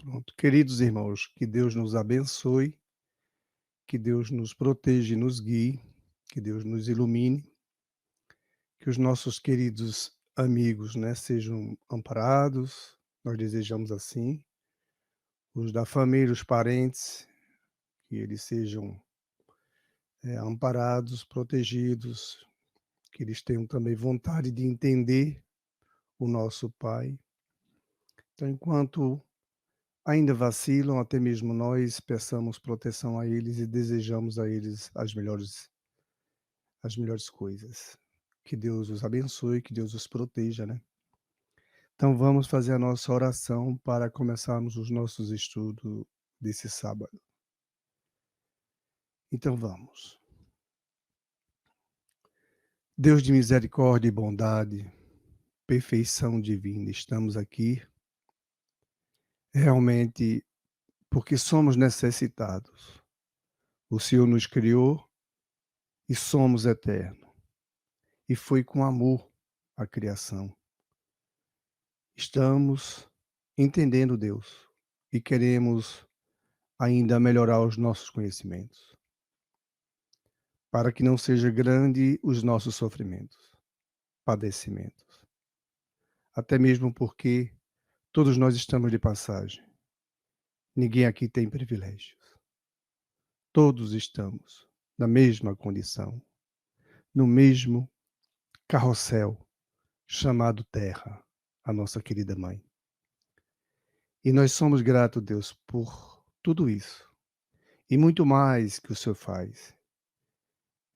Pronto. Queridos irmãos, que Deus nos abençoe, que Deus nos proteja e nos guie, que Deus nos ilumine, que os nossos queridos amigos, né, sejam amparados, nós desejamos assim, os da família, os parentes, que eles sejam, amparados, protegidos, que eles tenham também vontade de entender o nosso Pai. Então, enquanto ainda vacilam, até mesmo nós peçamos proteção a eles e desejamos a eles as melhores coisas. Que Deus os abençoe, que Deus os proteja, né. Então vamos fazer a nossa oração para começarmos os nossos estudos desse sábado. Então vamos. Deus de misericórdia e bondade, perfeição divina, estamos aqui realmente porque somos necessitados. O Senhor nos criou e somos eternos, e foi com amor a criação. Estamos entendendo Deus e queremos ainda melhorar os nossos conhecimentos, para que não seja grande os nossos sofrimentos, padecimentos. Até mesmo porque todos nós estamos de passagem. Ninguém aqui tem privilégios. Todos estamos na mesma condição, no mesmo carrossel chamado Terra, a nossa querida mãe. E nós somos gratos, Deus, por tudo isso e muito mais que o Senhor faz.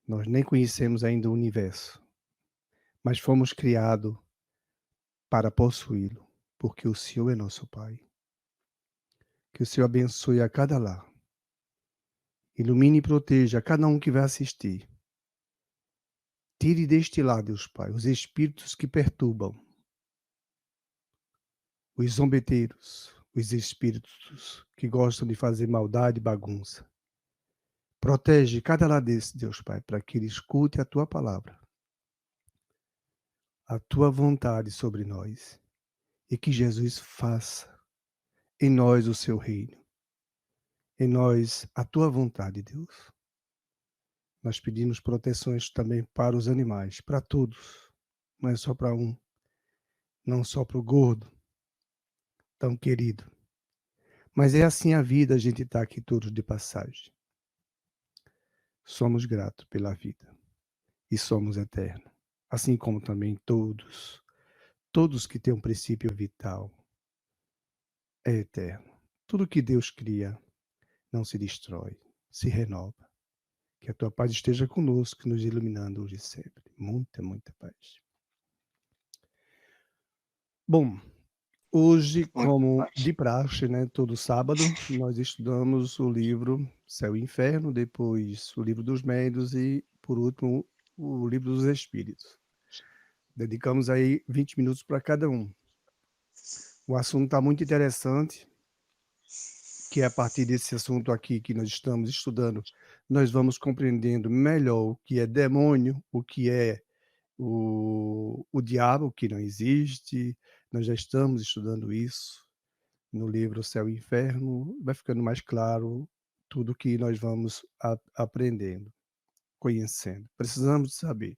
Nós nem conhecemos ainda o universo, mas fomos criados para possuí-lo, porque o Senhor é nosso Pai. Que o Senhor abençoe a cada lar, ilumine e proteja a cada um que vai assistir. Tire deste lar, Deus Pai, os espíritos que perturbam, os zombeteiros, os espíritos que gostam de fazer maldade e bagunça. Protege cada lar desse, Deus Pai, para que ele escute a Tua palavra, a Tua vontade sobre nós, e que Jesus faça em nós o Seu reino, em nós a Tua vontade, Deus. Nós pedimos proteções também para os animais, para todos, não é só para um, não só para o gordo, tão querido. Mas é assim a vida, a gente está aqui todos de passagem. Somos gratos pela vida e somos eternos, assim como também todos que têm um princípio vital é eterno. Tudo que Deus cria não se destrói, se renova. Que a tua paz esteja conosco, nos iluminando hoje e sempre. Muita, muita paz. Bom, hoje, Muito como mais. de praxe, né, todo sábado, nós estudamos o livro Céu e Inferno, depois o livro dos Médiuns e, por último, o livro dos Espíritos. Dedicamos aí 20 minutos para cada um. O assunto está muito interessante, que é a partir desse assunto aqui que nós estamos estudando, nós vamos compreendendo melhor o que é demônio, o que é o diabo, que não existe. Nós já estamos estudando isso no livro Céu e Inferno, vai ficando mais claro tudo que nós vamos aprendendo, conhecendo. Precisamos saber,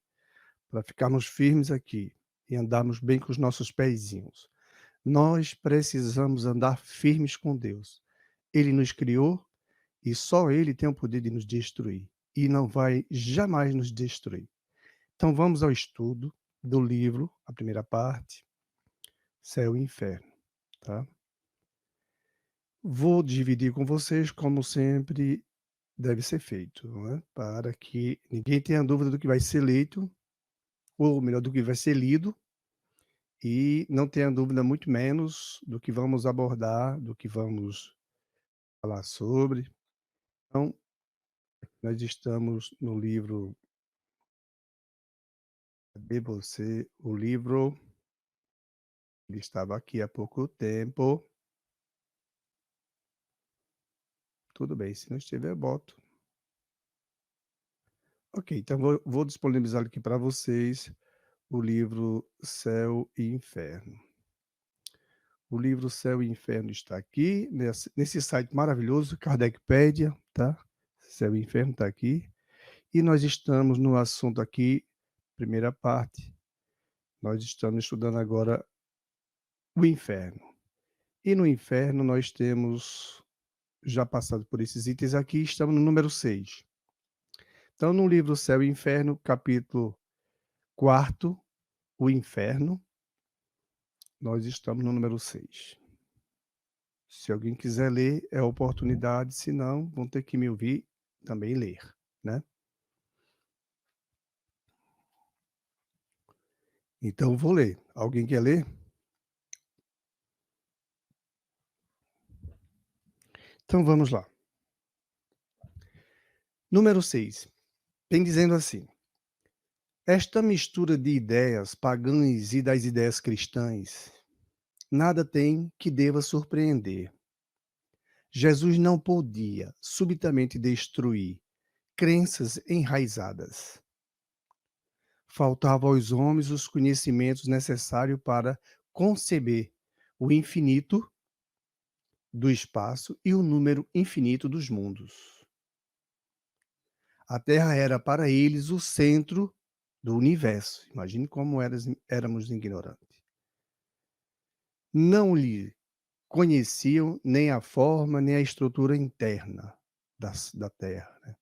para ficarmos firmes aqui e andarmos bem com os nossos pezinhos. Nós precisamos andar firmes com Deus. Ele nos criou e só Ele tem o poder de nos destruir e não vai jamais nos destruir. Então vamos ao estudo do livro, a primeira parte, Céu e Inferno, tá? Vou dividir com vocês, como sempre deve ser feito, não é? Para que ninguém tenha dúvida do que vai ser lido, ou melhor, do que vai ser lido, e não tenha dúvida muito menos do que vamos abordar, do que vamos falar sobre. Então, nós estamos no livro, cadê você? O livro, ele estava aqui há pouco tempo. Tudo bem, se não estiver, eu boto. Ok, então vou disponibilizar aqui para vocês o livro Céu e Inferno. O livro Céu e Inferno está aqui, nesse site maravilhoso, Kardecpedia, tá? Céu e Inferno está aqui. E nós estamos no assunto aqui, primeira parte, nós estamos estudando agora o inferno. E no inferno nós temos, já passado por esses itens aqui, estamos no número 6. Então, no livro Céu e Inferno, capítulo 4, o inferno, nós estamos no número 6. Se alguém quiser ler, é a oportunidade, se não, vão ter que me ouvir também ler, né? Então, vou ler. Alguém quer ler? Então, vamos lá. Número 6. Tem dizendo assim: esta mistura de ideias pagãs e das ideias cristãs, nada tem que deva surpreender. Jesus não podia subitamente destruir crenças enraizadas. Faltava aos homens os conhecimentos necessários para conceber o infinito do espaço e o número infinito dos mundos. A Terra era para eles o centro do universo. Imagine como éramos ignorantes. Não lhe conheciam nem a forma, nem a estrutura interna da Terra, né.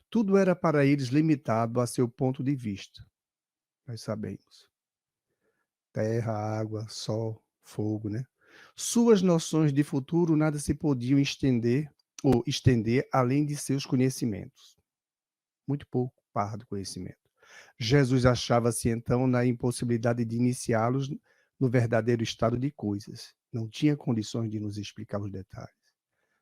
Tudo era para eles limitado a seu ponto de vista, nós sabemos. Terra, água, sol, fogo, né. Suas noções de futuro nada se podiam estender além de seus conhecimentos. Muito pouco pardo conhecimento. Jesus achava-se então na impossibilidade de iniciá-los no verdadeiro estado de coisas. Não tinha condições de nos explicar os detalhes.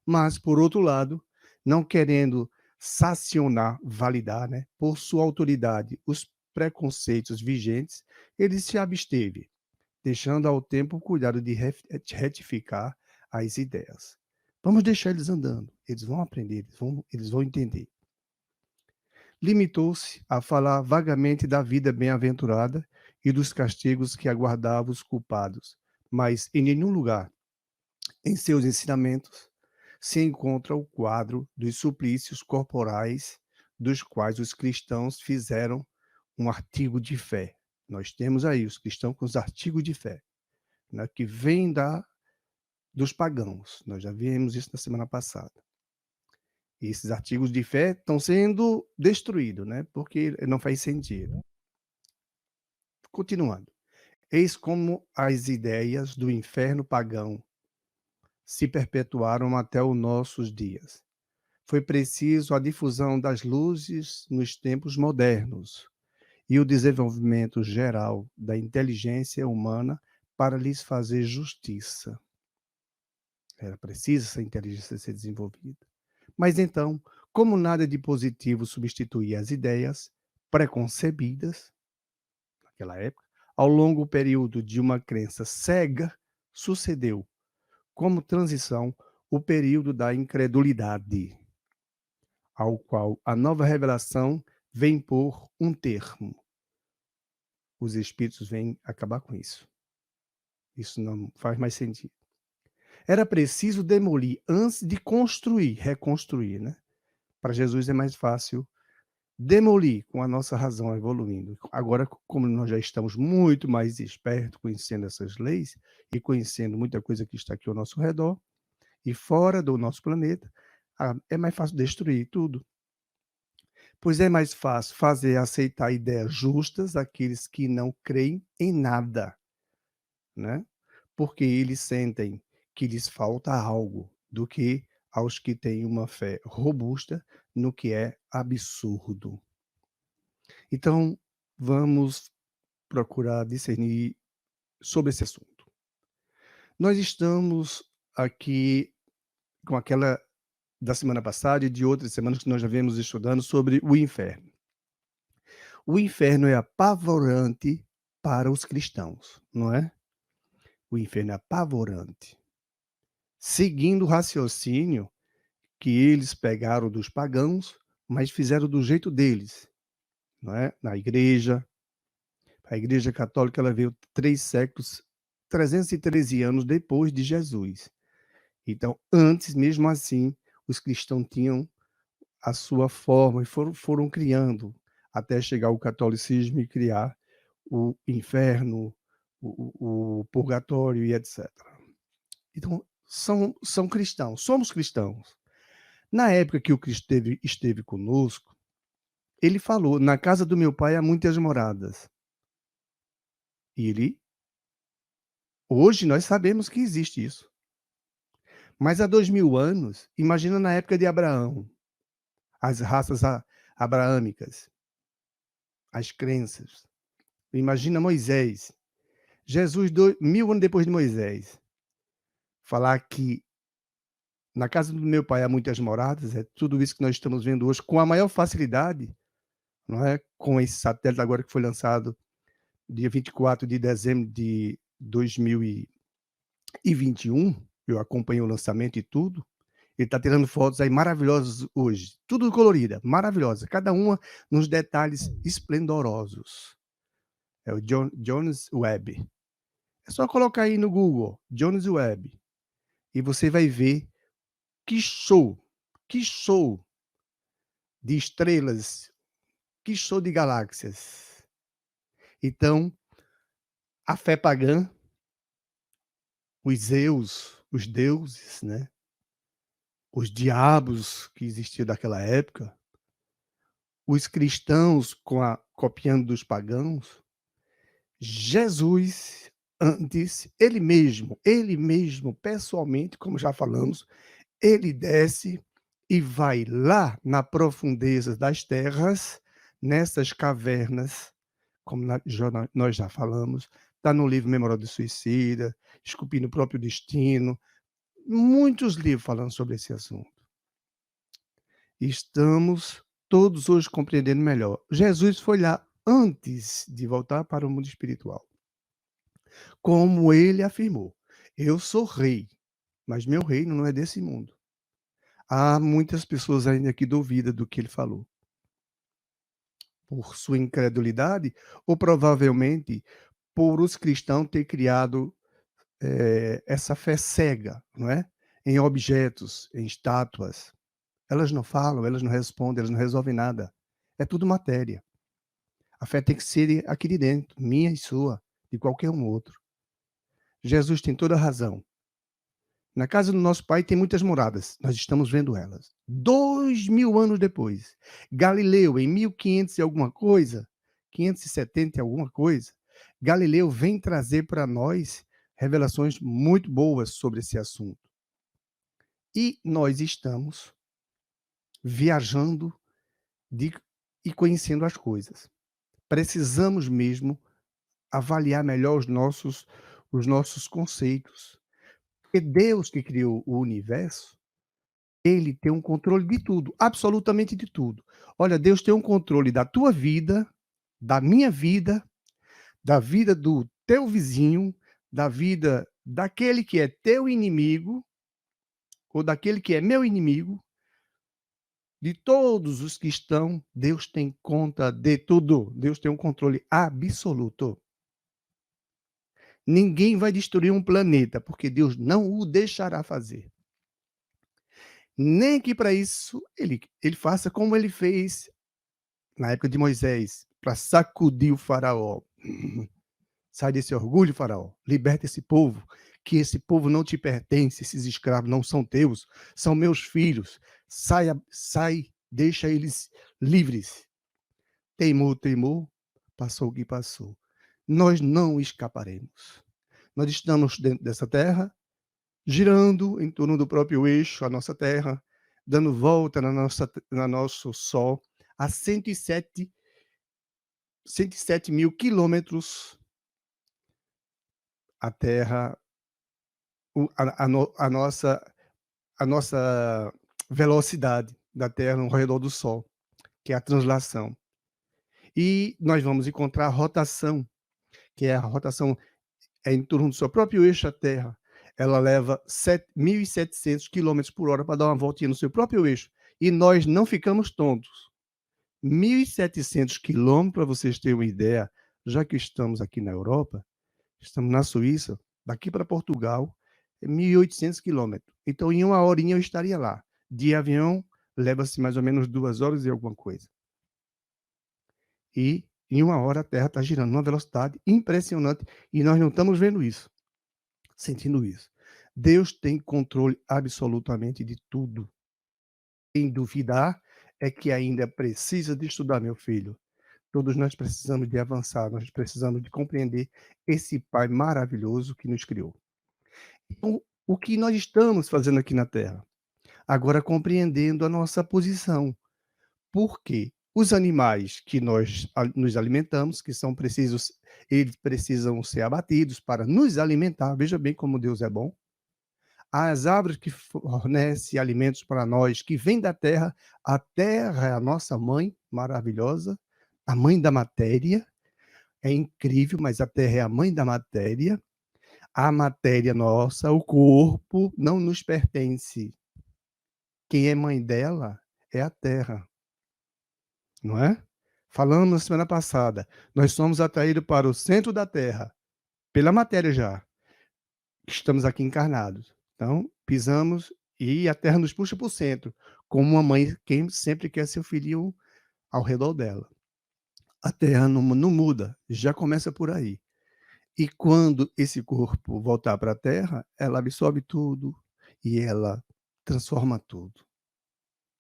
Mas, por outro lado, não querendo sancionar, validar, né, por sua autoridade os preconceitos vigentes, ele se absteve, deixando ao tempo o cuidado de retificar as ideias. Vamos deixar eles andando, eles vão aprender, eles vão entender. Limitou-se a falar vagamente da vida bem-aventurada e dos castigos que aguardavam os culpados, mas em nenhum lugar em seus ensinamentos se encontra o quadro dos suplícios corporais dos quais os cristãos fizeram um artigo de fé. Nós temos aí os cristãos com os artigos de fé, né, que vêm dos pagãos. Nós já vimos isso na semana passada. E esses artigos de fé estão sendo destruídos, né, porque não faz sentido. Continuando. Eis como as ideias do inferno pagão se perpetuaram até os nossos dias. Foi preciso a difusão das luzes nos tempos modernos e o desenvolvimento geral da inteligência humana para lhes fazer justiça. Era preciso essa inteligência ser desenvolvida. Mas então, como nada de positivo substituía as ideias preconcebidas, naquela época, ao longo período de uma crença cega, sucedeu, como transição, o período da incredulidade, ao qual a nova revelação vem por um termo. Os espíritos vêm acabar com isso. Isso não faz mais sentido. Era preciso demolir antes de construir, reconstruir, né? Para Jesus é mais fácil demolir com a nossa razão evoluindo. Agora, como nós já estamos muito mais espertos, conhecendo essas leis e conhecendo muita coisa que está aqui ao nosso redor e fora do nosso planeta, é mais fácil destruir tudo. Pois é mais fácil fazer aceitar ideias justas àqueles que não creem em nada, né? Porque eles sentem que lhes falta algo, do que aos que têm uma fé robusta no que é absurdo. Então, vamos procurar discernir sobre esse assunto. Nós estamos aqui com aquela da semana passada e de outras semanas que nós já vemos estudando sobre o inferno. O inferno é apavorante para os cristãos, não é? O inferno é apavorante. Seguindo o raciocínio que eles pegaram dos pagãos, mas fizeram do jeito deles, não é? Na igreja, a igreja católica ela veio 3 séculos 313 anos depois de Jesus. Então, antes, mesmo assim, os cristãos tinham a sua forma e foram criando até chegar o catolicismo e criar o inferno, o purgatório e etc. Então, são cristãos, somos cristãos. Na época que o Cristo esteve conosco, ele falou: "Na casa do meu pai há muitas moradas". E ele hoje nós sabemos que existe isso. Mas há 2000 anos, imagina na época de Abraão, as raças abraâmicas, as crenças. Imagina Moisés, Jesus 1000 anos depois de Moisés, falar que na casa do meu pai há muitas moradas, é tudo isso que nós estamos vendo hoje com a maior facilidade, não é, com esse satélite agora que foi lançado dia 24 de dezembro de 2021, eu acompanhei o lançamento e tudo. Ele está tirando fotos aí maravilhosas hoje, tudo colorida, maravilhosa, cada uma nos detalhes esplendorosos. É o James Webb. É só colocar aí no Google, James Webb, e você vai ver que show de estrelas, que show de galáxias. Então, a fé pagã, os Zeus, os deuses, né? Os diabos que existiam daquela época, os cristãos copiando dos pagãos, Jesus, antes, ele mesmo, pessoalmente, como já falamos, ele desce e vai lá na profundeza das terras, nessas cavernas, como nós já falamos, está no livro Memória do Suicida, Esculpindo o Próprio Destino, muitos livros falando sobre esse assunto. Estamos todos hoje compreendendo melhor. Jesus foi lá antes de voltar para o mundo espiritual. Como ele afirmou: "Eu sou rei, mas meu reino não é desse mundo". Há muitas pessoas ainda que duvidam do que ele falou. Por sua incredulidade ou provavelmente por os cristãos ter criado, essa fé cega, não é, em objetos, em estátuas. Elas não falam, elas não respondem, elas não resolvem nada. É tudo matéria. A fé tem que ser aqui de dentro, minha e sua, de qualquer um outro. Jesus tem toda a razão. Na casa do nosso pai tem muitas moradas, nós estamos vendo elas. 2000 anos depois, Galileu, em 1500 e alguma coisa, 570 e alguma coisa, Galileu vem trazer para nós revelações muito boas sobre esse assunto. E nós estamos viajando e conhecendo as coisas. Precisamos mesmo avaliar melhor os nossos conceitos. Porque Deus que criou o universo, ele tem um controle de tudo, absolutamente de tudo. Olha, Deus tem um controle da tua vida, da minha vida, da vida do teu vizinho, da vida daquele que é teu inimigo, ou daquele que é meu inimigo, de todos os que estão, Deus tem conta de tudo. Deus tem um controle absoluto. Ninguém vai destruir um planeta, porque Deus não o deixará fazer. Nem que para isso ele faça como ele fez na época de Moisés, para sacudir o faraó. Sai desse orgulho, faraó, liberta esse povo, que esse povo não te pertence, esses escravos não são teus, são meus filhos. Sai, deixa eles livres. Teimou, passou o que passou. Nós não escaparemos. Nós estamos dentro dessa terra, girando em torno do próprio eixo, a nossa Terra, dando volta na nosso Sol, a 107 mil quilômetros, a Terra, a nossa velocidade da Terra ao redor do Sol, que é a translação. E nós vamos encontrar a rotação, que é a rotação em torno do seu próprio eixo, a Terra. Ela leva 1.700 quilômetros por hora para dar uma voltinha no seu próprio eixo. E nós não ficamos tontos. 1.700 quilômetros, para vocês terem uma ideia, já que estamos aqui na Europa, estamos na Suíça, Daqui para Portugal é 1.800 quilômetros. Então, em 1 horinha eu estaria lá. De avião, leva-se mais ou menos 2 horas e alguma coisa. E em 1 hora a Terra está girando numa velocidade impressionante e nós não estamos vendo isso, sentindo isso. Deus tem controle absolutamente de tudo. Em duvidar é que ainda precisa de estudar, meu filho. Todos nós precisamos de avançar, nós precisamos de compreender esse Pai maravilhoso que nos criou. Então, o que nós estamos fazendo aqui na Terra? Agora compreendendo a nossa posição. Por quê? Os animais que nós nos alimentamos, que são precisos, eles precisam ser abatidos para nos alimentar. Veja bem como Deus é bom. As árvores que fornecem alimentos para nós, que vêm da terra, a terra é a nossa mãe maravilhosa, a mãe da matéria. É incrível, mas a terra é a mãe da matéria. A matéria nossa, o corpo, não nos pertence. Quem é mãe dela é a terra, não é? Falamos na semana passada, nós somos atraídos para o centro da terra, pela matéria já. Estamos aqui encarnados. Então, pisamos e a terra nos puxa para o centro, como uma mãe quem sempre quer seu filhinho ao redor dela. A terra não muda, já começa por aí. E quando esse corpo voltar para a terra, ela absorve tudo e ela transforma tudo,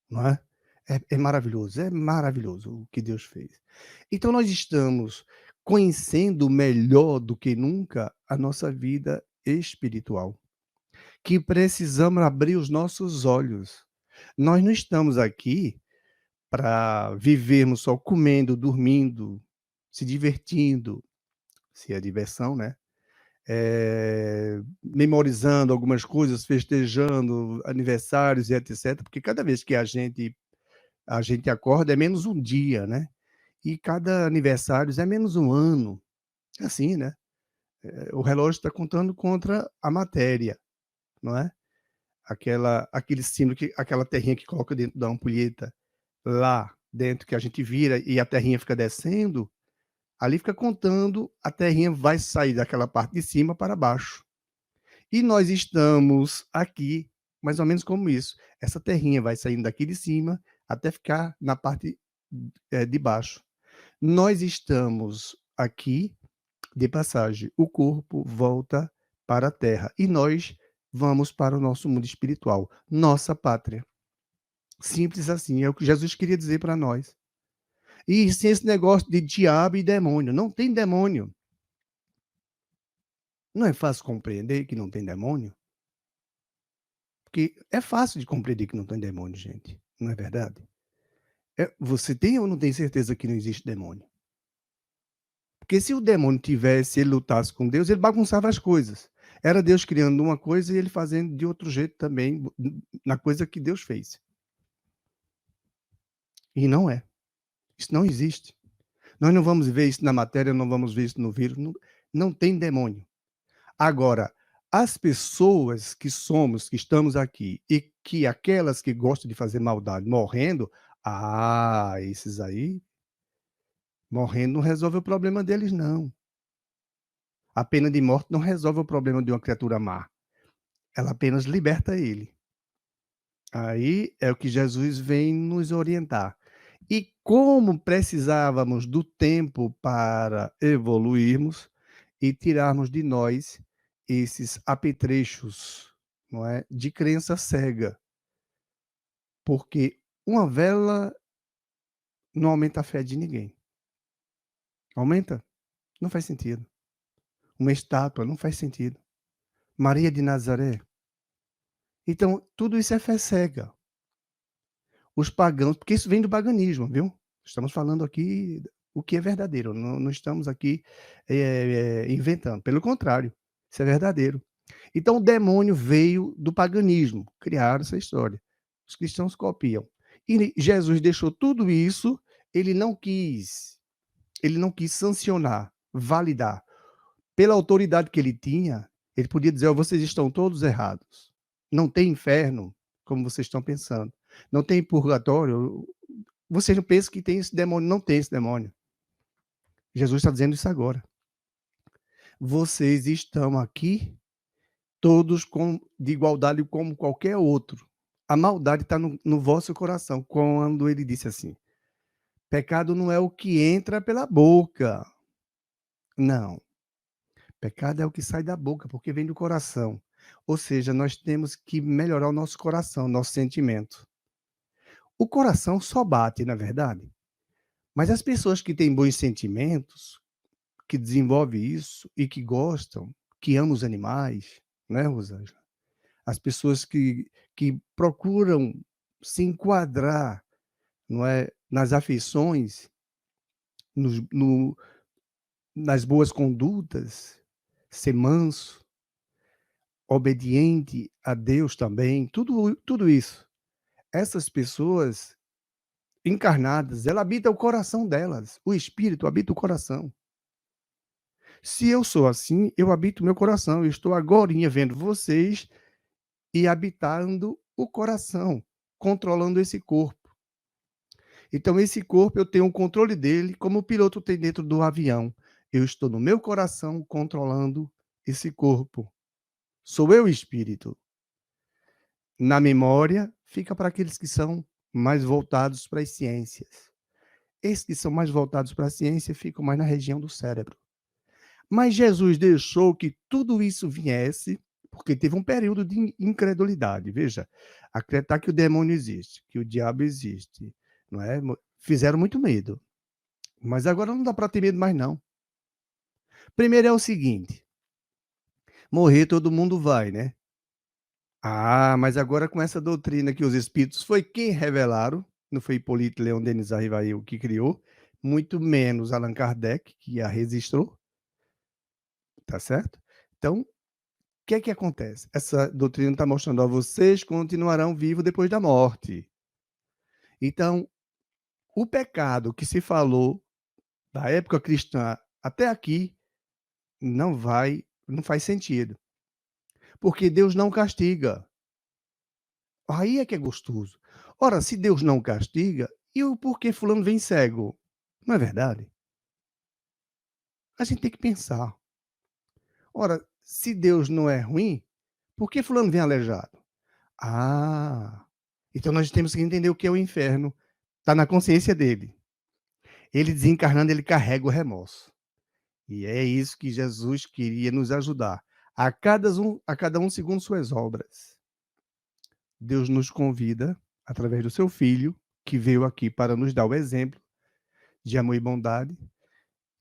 não é? É maravilhoso o que Deus fez. Então nós estamos conhecendo melhor do que nunca a nossa vida espiritual, que precisamos abrir os nossos olhos. Nós não estamos aqui para vivermos só comendo, dormindo, se divertindo, se é diversão, né? Memorizando algumas coisas, festejando aniversários e etc, porque cada vez que a gente acorda é menos um dia, né, e cada aniversário é menos um ano, é assim, né, o relógio está contando contra a matéria, não é? Aquele símbolo, aquela terrinha que coloca dentro da ampulheta, lá dentro que a gente vira e a terrinha fica descendo, ali fica contando, a terrinha vai sair daquela parte de cima para baixo. E nós estamos aqui, mais ou menos como isso. Essa terrinha vai saindo daqui de cima até ficar na parte, de baixo. Nós estamos aqui de passagem. O corpo volta para a terra e nós vamos para o nosso mundo espiritual, nossa pátria. Simples assim, é o que Jesus queria dizer para nós. E sem esse negócio de diabo e demônio, não tem demônio. Não é fácil compreender que não tem demônio? Porque é fácil de compreender que não tem demônio, gente, não é verdade? Você tem ou não tem certeza que não existe demônio? Porque se o demônio tivesse, ele lutasse com Deus, ele bagunçava as coisas. Era Deus criando uma coisa e ele fazendo de outro jeito também, na coisa que Deus fez. E não é. Isso não existe. Nós não vamos ver isso na matéria, não vamos ver isso no vírus, não tem demônio. Agora, as pessoas que somos, que estamos aqui, e que aquelas que gostam de fazer maldade morrendo, esses aí, morrendo não resolve o problema deles não. A pena de morte não resolve o problema de uma criatura má, ela apenas liberta ele. Aí é o que Jesus vem nos orientar. E como precisávamos do tempo para evoluirmos e tirarmos de nós esses apetrechos, não é, de crença cega. Porque uma vela não aumenta a fé de ninguém. Aumenta? Não faz sentido. Uma estátua não faz sentido. Maria de Nazaré. Então, tudo isso é fé cega. Os pagãos, porque isso vem do paganismo, viu? Estamos falando aqui o que é verdadeiro, não estamos aqui inventando. Pelo contrário, isso é verdadeiro. Então, o demônio veio do paganismo, criaram essa história. Os cristãos copiam. E Jesus deixou tudo isso, ele não quis sancionar, validar. Pela autoridade que ele tinha, ele podia dizer: "Ó, vocês estão todos errados. Não tem inferno, como vocês estão pensando. Não tem purgatório. Vocês não pensam que tem esse demônio, não tem esse demônio." Jesus está dizendo isso agora. vocês estão aqui todos de igualdade como qualquer outro. A maldade está no vosso coração, quando ele disse assim: pecado não é o que entra pela boca. Não. Pecado é o que sai da boca, porque vem do coração. Ou seja, nós temos que melhorar o nosso coração, nosso sentimento. O coração só bate, na verdade. Mas as pessoas que têm bons sentimentos, que desenvolvem isso e que gostam, que amam os animais, né, Rosângela? As pessoas que procuram se enquadrar, não é, nas afeições, nos no nas boas condutas, ser manso, obediente a Deus também, tudo isso. Essas pessoas encarnadas, ela habita o coração delas, o espírito habita o coração. Se eu sou assim, eu habito o meu coração, eu estou agorinha vendo vocês e habitando o coração, controlando esse corpo. Então esse corpo eu tenho o controle dele, como o piloto tem dentro do avião. Eu estou no meu coração controlando esse corpo. Sou eu espírito. Na memória, fica para aqueles que são mais voltados para as ciências. Esses que são mais voltados para a ciência ficam mais na região do cérebro. Mas Jesus deixou que tudo isso viesse, porque teve um período de incredulidade. Veja, acreditar que o demônio existe, que o diabo existe, não é? Fizeram muito medo. Mas agora não dá para ter medo mais, não. Primeiro é o seguinte: morrer todo mundo vai, né? Ah, mas agora com essa doutrina que os espíritos foi quem revelaram, não foi Hipólito Leon Denis Arrivail que criou, muito menos Allan Kardec, que a registrou, tá certo? Então, o que é que acontece? Essa doutrina está mostrando a vocês continuarão vivos depois da morte. Então, o pecado que se falou da época cristã até aqui não faz sentido, porque Deus não castiga. Aí é que é gostoso. Ora, se Deus não castiga, e o porquê fulano vem cego? Não é verdade? A gente tem que pensar. Ora, se Deus não é ruim, por que fulano vem aleijado? Ah, então nós temos que entender o que é o inferno. Está na consciência dele. Ele desencarnando, ele carrega o remorso. E é isso que Jesus queria nos ajudar. A cada um segundo suas obras. Deus nos convida, através do seu Filho, que veio aqui para nos dar o exemplo de amor e bondade,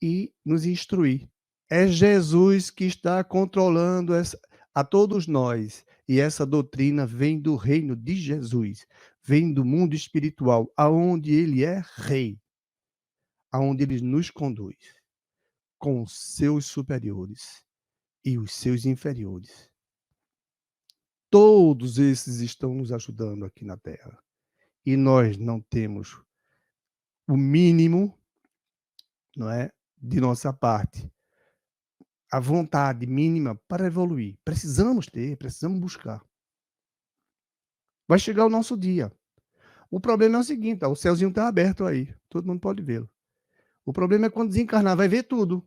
e nos instruir. É Jesus que está controlando a todos nós. E essa doutrina vem do reino de Jesus, vem do mundo espiritual, aonde ele é rei, aonde ele nos conduz, com os seus superiores e os seus inferiores. Todos esses estão nos ajudando aqui na Terra. E nós não temos o mínimo, não é, de nossa parte, a vontade mínima para evoluir. Precisamos ter, precisamos buscar. Vai chegar o nosso dia. O problema é o seguinte, ó, o céuzinho está aberto aí, todo mundo pode vê-lo. O problema é quando desencarnar, vai ver tudo.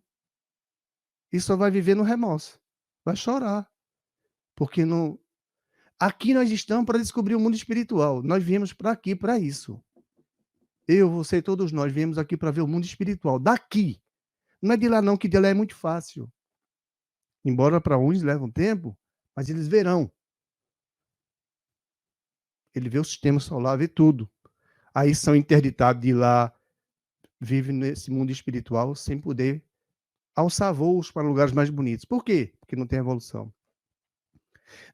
E só vai viver no remorso. Vai chorar. Porque não... Aqui nós estamos para descobrir o mundo espiritual. Nós viemos para aqui para isso. Eu, você, todos nós viemos aqui para ver o mundo espiritual. Daqui. Não é de lá não, que de lá é muito fácil. Embora para uns leve um tempo, mas eles verão. Ele vê o sistema solar, vê tudo. Aí são interditados de lá, vivem nesse mundo espiritual sem poder alçar voos para lugares mais bonitos. Por quê? Porque não tem evolução.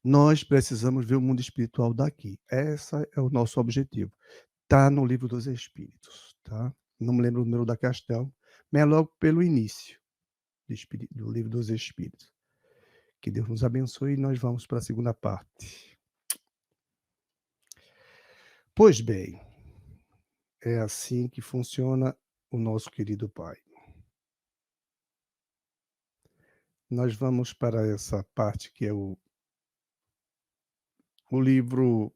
Nós precisamos ver o mundo espiritual daqui. Esse é o nosso objetivo. Está no Livro dos Espíritos, tá? Não me lembro o número da questão, mas é logo pelo início do Livro dos Espíritos. Que Deus nos abençoe e nós vamos para a segunda parte. Pois bem, é assim que funciona o nosso querido Pai. Nós vamos para essa parte que é o livro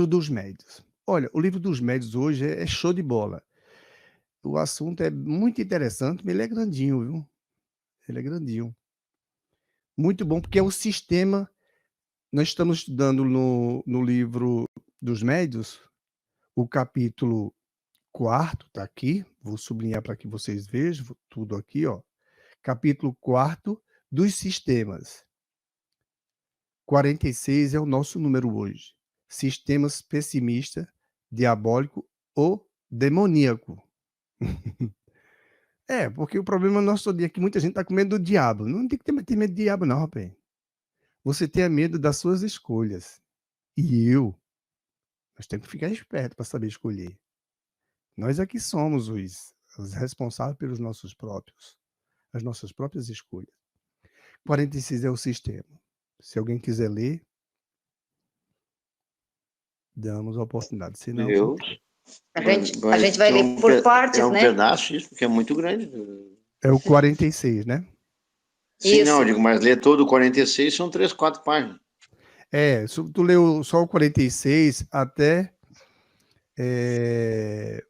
dos médios. Olha, o livro dos médios hoje é show de bola. o assunto é muito interessante, mas ele é grandinho, viu? Ele é grandinho. Muito bom, porque é o sistema. Nós estamos estudando no livro dos médios, o capítulo 4 está aqui, vou sublinhar para que vocês vejam tudo aqui, ó. Capítulo 4 dos sistemas. 46 é o nosso número hoje. Sistemas pessimista, diabólico ou demoníaco. É, porque o problema nosso dia é que muita gente está com medo do diabo. Não tem que ter medo do diabo, não, rapaz. Você tenha medo das suas escolhas. E nós temos que ficar esperto para saber escolher. Nós aqui somos os responsáveis pelos nossos próprios, as nossas próprias escolhas. 46 é o sistema. Se alguém quiser ler, damos a oportunidade. Se não, Deus. A gente vai ler por partes, né? É um né? pedaço disso, porque é muito grande. É o 46, né? Sim, Isso. não, eu digo, mas ler todo o 46 são 3, 4 páginas. É, tu leu só o 46 até... desses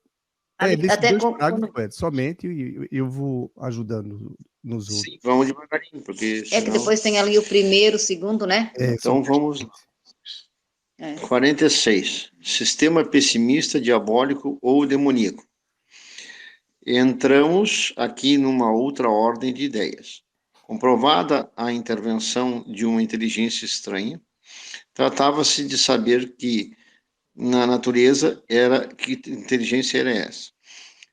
Até dois quando... parágrafos, somente, e eu vou ajudando nos outros. Sim, vamos devagarinho, porque É que senão... depois tem ali o primeiro, o segundo, né? Então vamos... 46. Sistema pessimista, diabólico ou demoníaco. Entramos aqui numa outra ordem de ideias. Comprovada a intervenção de uma inteligência estranha, tratava-se de saber que na natureza que inteligência era essa.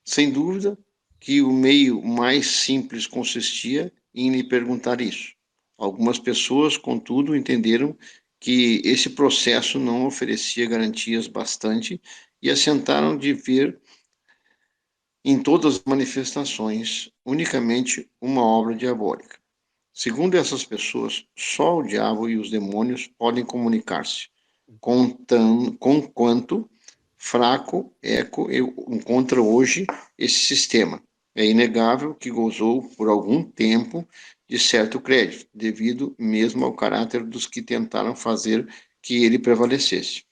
Sem dúvida que o meio mais simples consistia em lhe perguntar isso. Algumas pessoas, contudo, entenderam que esse processo não oferecia garantias bastante e assentaram de ver em todas as manifestações unicamente uma obra diabólica. Segundo essas pessoas, só o diabo e os demônios podem comunicar-se, conquanto fraco eco encontra hoje esse sistema. É inegável que gozou por algum tempo de certo crédito, devido mesmo ao caráter dos que tentaram fazer que ele prevalecesse.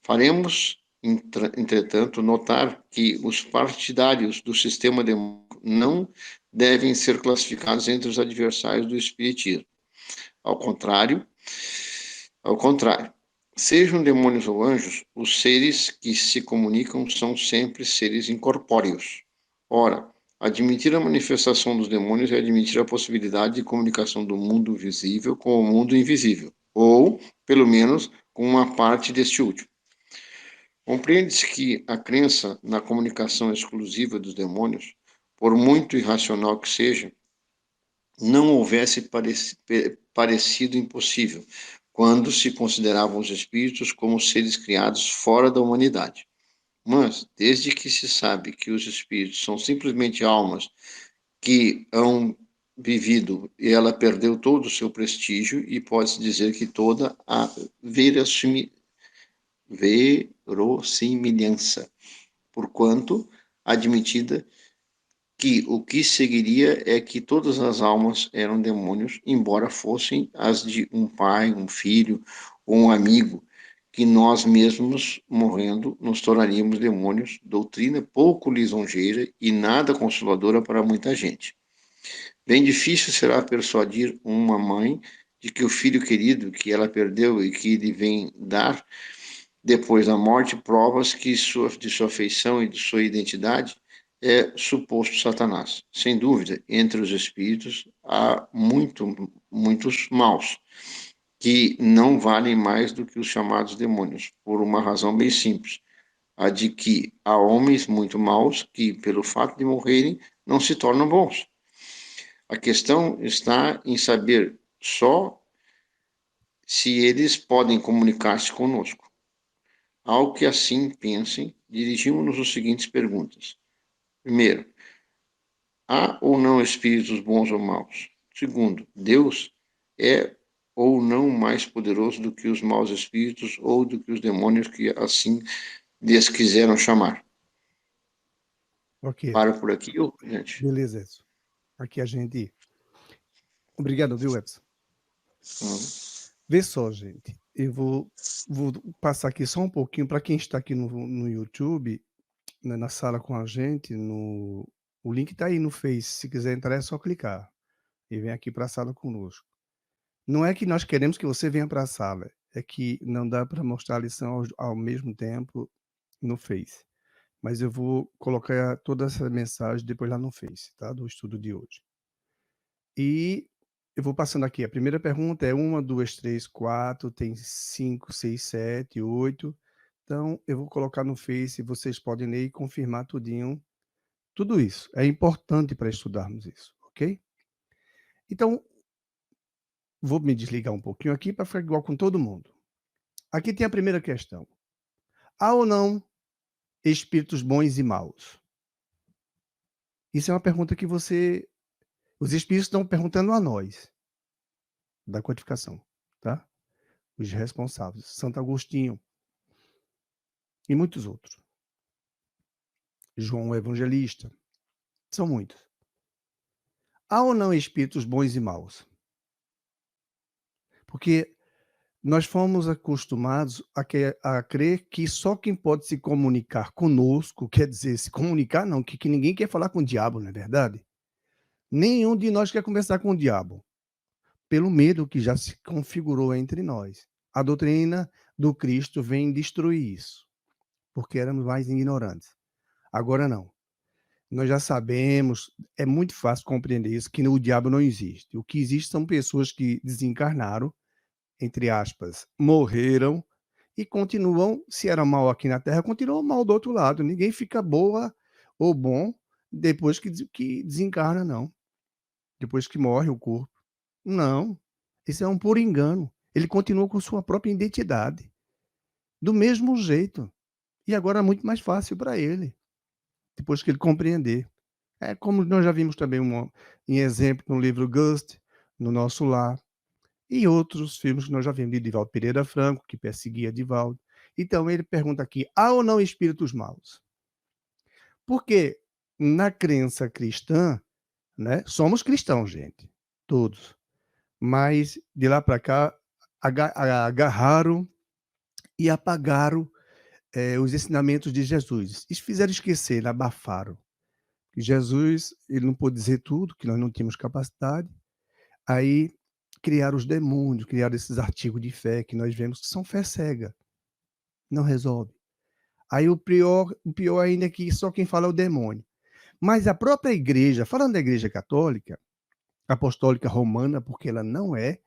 Faremos, entretanto, notar que os partidários do sistema demônico não devem ser classificados entre os adversários do espiritismo. Ao contrário, sejam demônios ou anjos, os seres que se comunicam são sempre seres incorpóreos. Ora, admitir a manifestação dos demônios é admitir a possibilidade de comunicação do mundo visível com o mundo invisível, ou, pelo menos, com uma parte deste último. Compreende-se que a crença na comunicação exclusiva dos demônios, por muito irracional que seja, não houvesse parecido impossível, quando se consideravam os espíritos como seres criados fora da humanidade. Mas, desde que se sabe que os espíritos são simplesmente almas que hão vivido e ela perdeu todo o seu prestígio, e pode-se dizer que toda a verossimilhança, porquanto admitida que o que seguiria é que todas as almas eram demônios, embora fossem as de um pai, um filho ou um amigo, que nós mesmos, morrendo, nos tornaríamos demônios, doutrina pouco lisonjeira e nada consoladora para muita gente. Bem difícil será persuadir uma mãe de que o filho querido que ela perdeu e que lhe vem dar depois da morte, provas que de sua afeição e de sua identidade é suposto Satanás. Sem dúvida, entre os espíritos há muitos maus, que não valem mais do que os chamados demônios, por uma razão bem simples, a de que há homens muito maus que, pelo fato de morrerem, não se tornam bons. A questão está em saber só se eles podem comunicar-se conosco. Ao que assim pensem, dirigimos-nos às seguintes perguntas. Primeiro, há ou não espíritos bons ou maus? Segundo, Deus é ou não mais poderoso do que os maus espíritos ou do que os demônios que assim lhes quiseram chamar? Ok. Para por aqui, gente. Beleza, Edson. Aqui a gente... Obrigado, viu, Edson? Vê só, gente. Eu vou passar aqui só um pouquinho para quem está aqui no YouTube. na sala com a gente, o link está aí no Face, se quiser entrar é só clicar e vem aqui para a sala conosco. Não é que nós queremos que você venha para a sala, é que não dá para mostrar a lição ao mesmo tempo no Face. Mas eu vou colocar toda essa mensagem depois lá no Face, tá, do estudo de hoje. E eu vou passando aqui, a primeira pergunta é 1, 2, 3, 4, tem 5, 6, 7, 8. Então eu vou colocar no Face, vocês podem ler e confirmar tudinho, tudo isso. É importante para estudarmos isso, ok? Então, vou me desligar um pouquinho aqui para ficar igual com todo mundo. Aqui tem a primeira questão. Há ou não espíritos bons e maus? Isso é uma pergunta que os espíritos estão perguntando a nós, da codificação, tá? Os responsáveis, Santo Agostinho e muitos outros. João o Evangelista, são muitos. Há ou não espíritos bons e maus? Porque nós fomos acostumados a crer que só quem pode se comunicar conosco, quer dizer, se comunicar não, que ninguém quer falar com o diabo, não é verdade? Nenhum de nós quer conversar com o diabo, pelo medo que já se configurou entre nós. A doutrina do Cristo vem destruir isso, porque éramos mais ignorantes. Agora não. Nós já sabemos, é muito fácil compreender isso, que o diabo não existe. O que existe são pessoas que desencarnaram, entre aspas, morreram e continuam, se era mal aqui na Terra, continuam mal do outro lado. Ninguém fica boa ou bom depois que desencarna, não. Depois que morre o corpo. Não. Isso é um puro engano. Ele continua com sua própria identidade. Do mesmo jeito. E agora é muito mais fácil para ele, depois que ele compreender. É como nós já vimos também em exemplo no livro Ghost, no Nosso Lar, e outros filmes que nós já vimos de Divaldo Pereira Franco, que perseguia Divaldo. Então ele pergunta aqui, há ou não espíritos maus? Porque na crença cristã, né, somos cristãos, gente, todos. Mas de lá para cá agarraram e apagaram os ensinamentos de Jesus. Eles fizeram esquecer, abafaram. Jesus, ele não pôde dizer tudo, que nós não tínhamos capacidade. Aí criaram os demônios, criaram esses artigos de fé que nós vemos que são fé cega. Não resolve. Aí o pior ainda é que só quem fala é o demônio. Mas a própria igreja, falando da igreja católica, apostólica romana, porque ela não é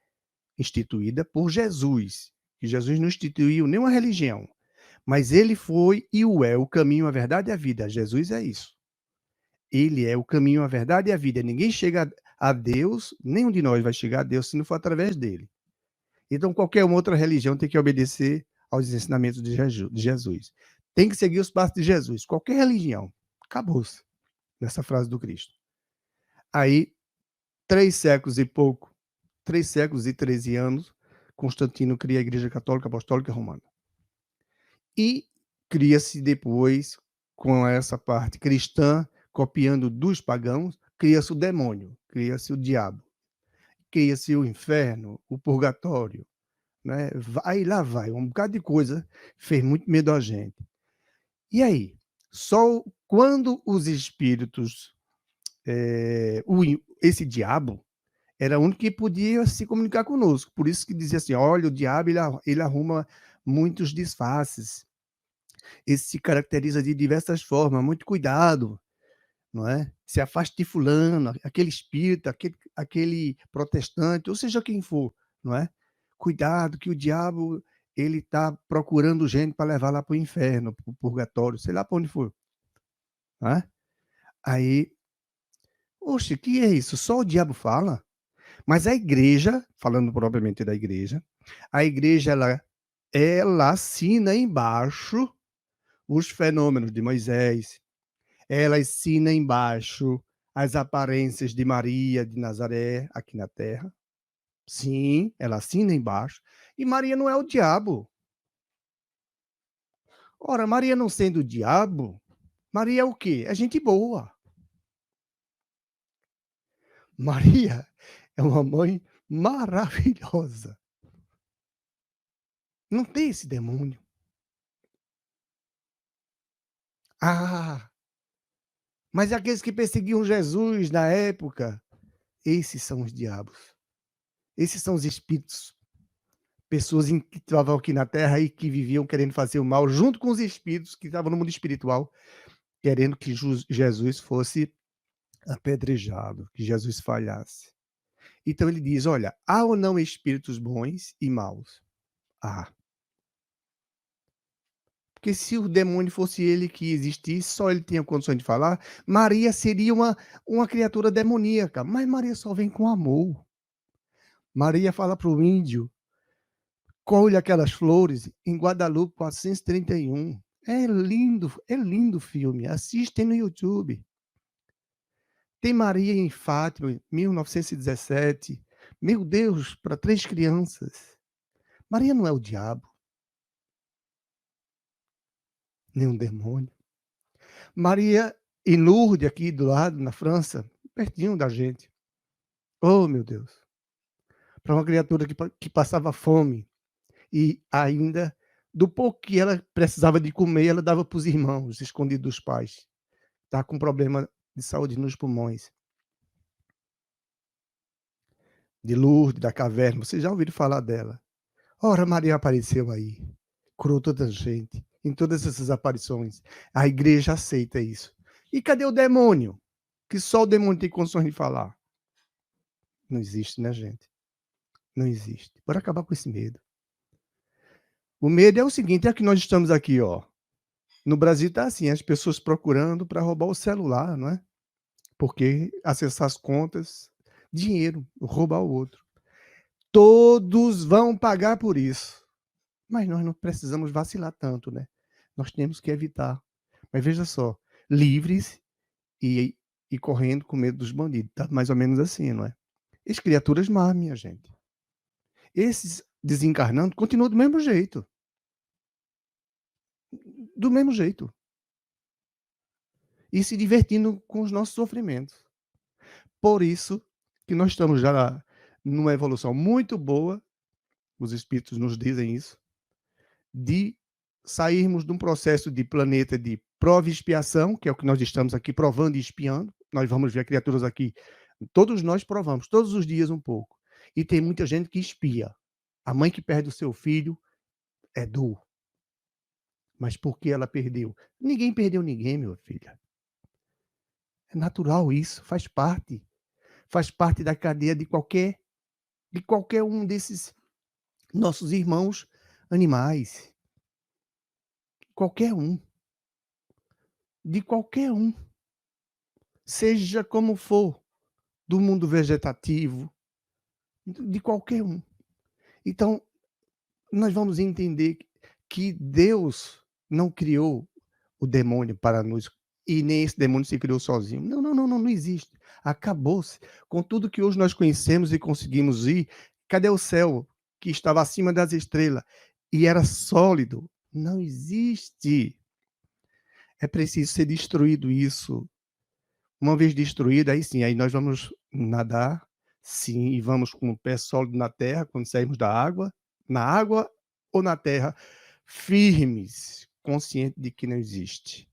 instituída por Jesus, que Jesus não instituiu nenhuma religião, mas ele foi e o caminho, a verdade e a vida. Jesus é isso. Ele é o caminho, a verdade e a vida. Ninguém chega a Deus, nenhum de nós vai chegar a Deus se não for através dele. Então, qualquer outra religião tem que obedecer aos ensinamentos de Jesus. Tem que seguir os passos de Jesus. Qualquer religião. Acabou-se. Nessa frase do Cristo. Aí, 3 séculos e pouco, 3 séculos e 13 anos, Constantino cria a Igreja Católica Apostólica Romana. E cria-se depois, com essa parte cristã, copiando dos pagãos, cria-se o demônio, cria-se o diabo, cria-se o inferno, o purgatório, né? Aí lá vai, um bocado de coisa fez muito medo a gente. E aí? Só quando os espíritos, esse diabo, era o único que podia se comunicar conosco. Por isso que dizia assim, olha, o diabo ele arruma muitos disfarces. Ele se caracteriza de diversas formas, muito cuidado, não é? Se afaste de fulano, aquele espírita, aquele protestante, ou seja quem for, não é? Cuidado que o diabo ele está procurando gente para levar lá para o inferno, para o purgatório, sei lá para onde for. Não é? Aí, oxe, que é isso? Só o diabo fala? Mas a igreja, falando propriamente da igreja, a igreja ela assina embaixo os fenômenos de Moisés, ela ensina embaixo as aparências de Maria de Nazaré aqui na Terra. Sim, ela assina embaixo. E Maria não é o diabo. Ora, Maria não sendo o diabo, Maria é o quê? É gente boa. Maria é uma mãe maravilhosa. Não tem esse demônio. Mas aqueles que perseguiam Jesus na época, esses são os diabos. Esses são os espíritos. Pessoas que estavam aqui na Terra e que viviam querendo fazer o mal, junto com os espíritos que estavam no mundo espiritual, querendo que Jesus fosse apedrejado, que Jesus falhasse. Então ele diz, olha, há ou não espíritos bons e maus? Há. Porque se o demônio fosse ele que existisse, só ele tinha condições de falar, Maria seria uma criatura demoníaca. Mas Maria só vem com amor. Maria fala para o índio, colhe aquelas flores em Guadalupe 431. É lindo o filme. Assistem no YouTube. Tem Maria em Fátima, 1917. Meu Deus, para 3 crianças. Maria não é o diabo. Nem um demônio. Maria em Lourdes, aqui do lado, na França, pertinho da gente. Oh, meu Deus. Para uma criatura que passava fome e ainda, do pouco que ela precisava de comer, ela dava para os irmãos, escondido dos pais. Está com problema de saúde nos pulmões. De Lourdes, da caverna, vocês já ouviram falar dela. Ora, Maria apareceu aí, curou toda a gente, em todas essas aparições. A igreja aceita isso. E cadê o demônio? Que só o demônio tem condições de falar. Não existe, né, gente? Não existe. Bora acabar com esse medo. O medo é o seguinte, é que nós estamos aqui, ó. No Brasil está assim, as pessoas procurando para roubar o celular, não é? Porque acessar as contas, dinheiro, roubar o outro. Todos vão pagar por isso. Mas nós não precisamos vacilar tanto, né? Nós temos que evitar. Mas veja só, livres e correndo com medo dos bandidos. Tá mais ou menos assim, não é? As criaturas más, minha gente. Esses desencarnando continuam do mesmo jeito. Do mesmo jeito. E se divertindo com os nossos sofrimentos. Por isso que nós estamos já numa evolução muito boa, os espíritos nos dizem isso, de sairmos de um processo de planeta de prova e expiação, que é o que nós estamos aqui provando e expiando. Nós vamos ver criaturas aqui, todos nós provamos, todos os dias um pouco. E tem muita gente que expia. A mãe que perde o seu filho é dor. Mas por que ela perdeu? Ninguém perdeu ninguém, meu filho. É natural isso, faz parte. Faz parte da cadeia de qualquer um desses nossos irmãos animais. Qualquer um. De qualquer um. Seja como for, do mundo vegetativo, de qualquer um. Então, nós vamos entender que Deus não criou o demônio para nos... E nem esse demônio se criou sozinho. Não existe. Acabou-se. Com tudo que hoje nós conhecemos e conseguimos ir, cadê o céu que estava acima das estrelas e era sólido? Não existe. É preciso ser destruído isso. Uma vez destruído, aí sim, aí nós vamos nadar, sim, e vamos com o pé sólido na terra, quando sairmos da água, na água ou na terra, firmes, conscientes de que não existe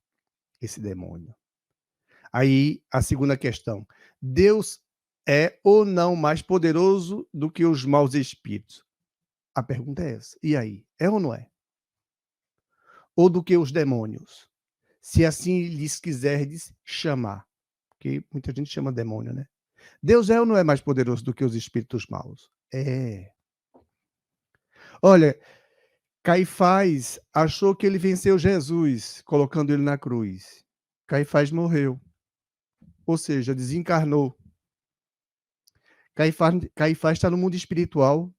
esse demônio. Aí, a segunda questão. Deus é ou não mais poderoso do que os maus espíritos? A pergunta é essa. E aí? É ou não é? Ou do que os demônios? Se assim lhes quiserdes chamar. Porque muita gente chama demônio, né? Deus é ou não é mais poderoso do que os espíritos maus? É. Olha, Caifás achou que ele venceu Jesus, colocando ele na cruz. Caifás morreu. Ou seja, desencarnou. Caifás está no mundo espiritual,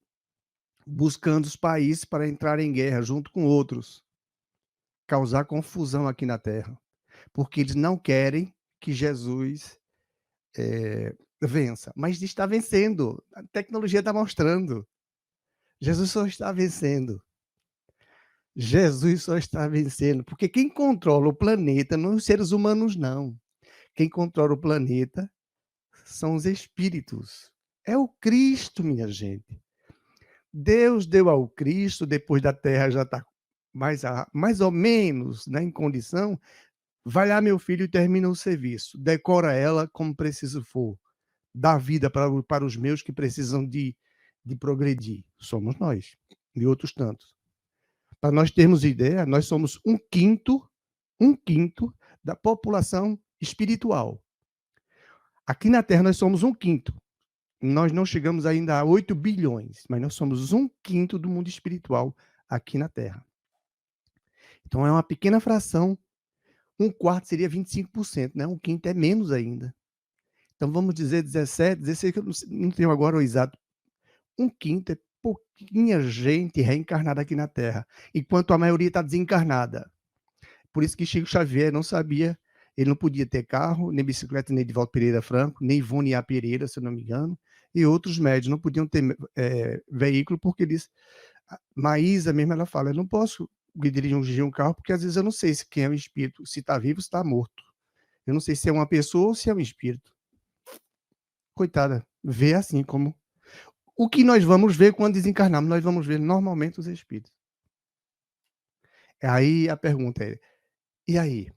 buscando os países para entrar em guerra junto com outros. Causar confusão aqui na Terra. Porque eles não querem que Jesus vença. Mas está vencendo. A tecnologia está mostrando. Jesus só está vencendo. Jesus só está vencendo. Porque quem controla o planeta não são os seres humanos, não. Quem controla o planeta são os espíritos. É o Cristo, minha gente. Deus deu ao Cristo, depois da Terra já está mais ou menos, né, em condição, vai lá, meu filho, e termina o serviço. Decora ela como preciso for. Dá vida para os meus que precisam de progredir. Somos nós. E outros tantos. Para nós termos ideia, nós somos um quinto da população espiritual. Aqui na Terra nós somos um quinto. Nós não chegamos ainda a 8 bilhões, mas nós somos um quinto do mundo espiritual aqui na Terra. Então é uma pequena fração. Um quarto seria 25%, né? Um quinto é menos ainda. Então vamos dizer 17, 16, que eu não tenho agora o exato. Um quinto é pouquinha gente reencarnada aqui na Terra, enquanto a maioria está desencarnada. Por isso que Chico Xavier não sabia, ele não podia ter carro, nem bicicleta, nem Divaldo Pereira Franco, nem Ivone A. Pereira, se eu não me engano, e outros médios não podiam ter veículo, porque eles... Maísa mesmo, ela fala, eu não posso dirigir um carro, porque às vezes eu não sei se quem é o espírito, se está vivo ou se está morto. Eu não sei se é uma pessoa ou se é um espírito. Coitada, vê assim como... O que nós vamos ver quando desencarnarmos? Nós vamos ver normalmente os espíritos. Aí a pergunta é, e aí?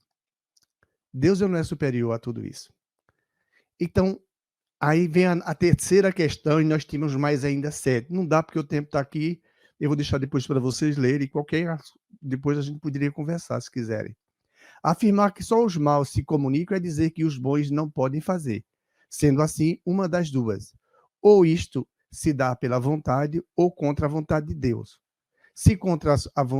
Deus não é superior a tudo isso? Então, aí vem a terceira questão, e nós temos mais ainda 7. Não dá porque o tempo está aqui, eu vou deixar depois para vocês lerem, depois a gente poderia conversar, se quiserem. Afirmar que só os maus se comunicam é dizer que os bons não podem fazer. Sendo assim, uma das duas. Ou isto se dá pela vontade ou contra a vontade de Deus. Se contra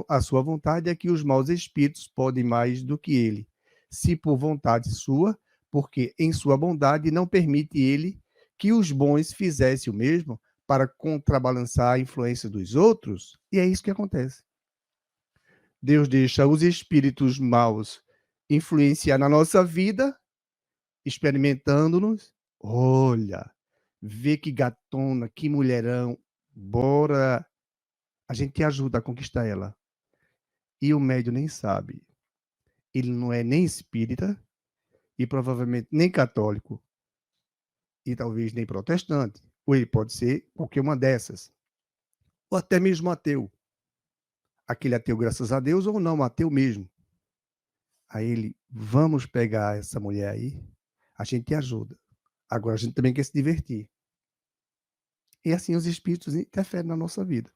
a sua vontade é que os maus espíritos podem mais do que ele. Se por vontade sua, porque em sua bondade não permite ele que os bons fizessem o mesmo para contrabalançar a influência dos outros, e é isso que acontece. Deus deixa os espíritos maus influenciar na nossa vida, experimentando-nos. Olha, vê que gatona, que mulherão, bora, a gente te ajuda a conquistar ela. E o médium nem sabe. Ele não é nem espírita e provavelmente nem católico e talvez nem protestante. Ou ele pode ser qualquer uma dessas. Ou até mesmo ateu. Aquele ateu, graças a Deus, ou não, ateu mesmo. Aí ele, vamos pegar essa mulher aí, a gente te ajuda. Agora a gente também quer se divertir. E assim os espíritos interferem na nossa vida.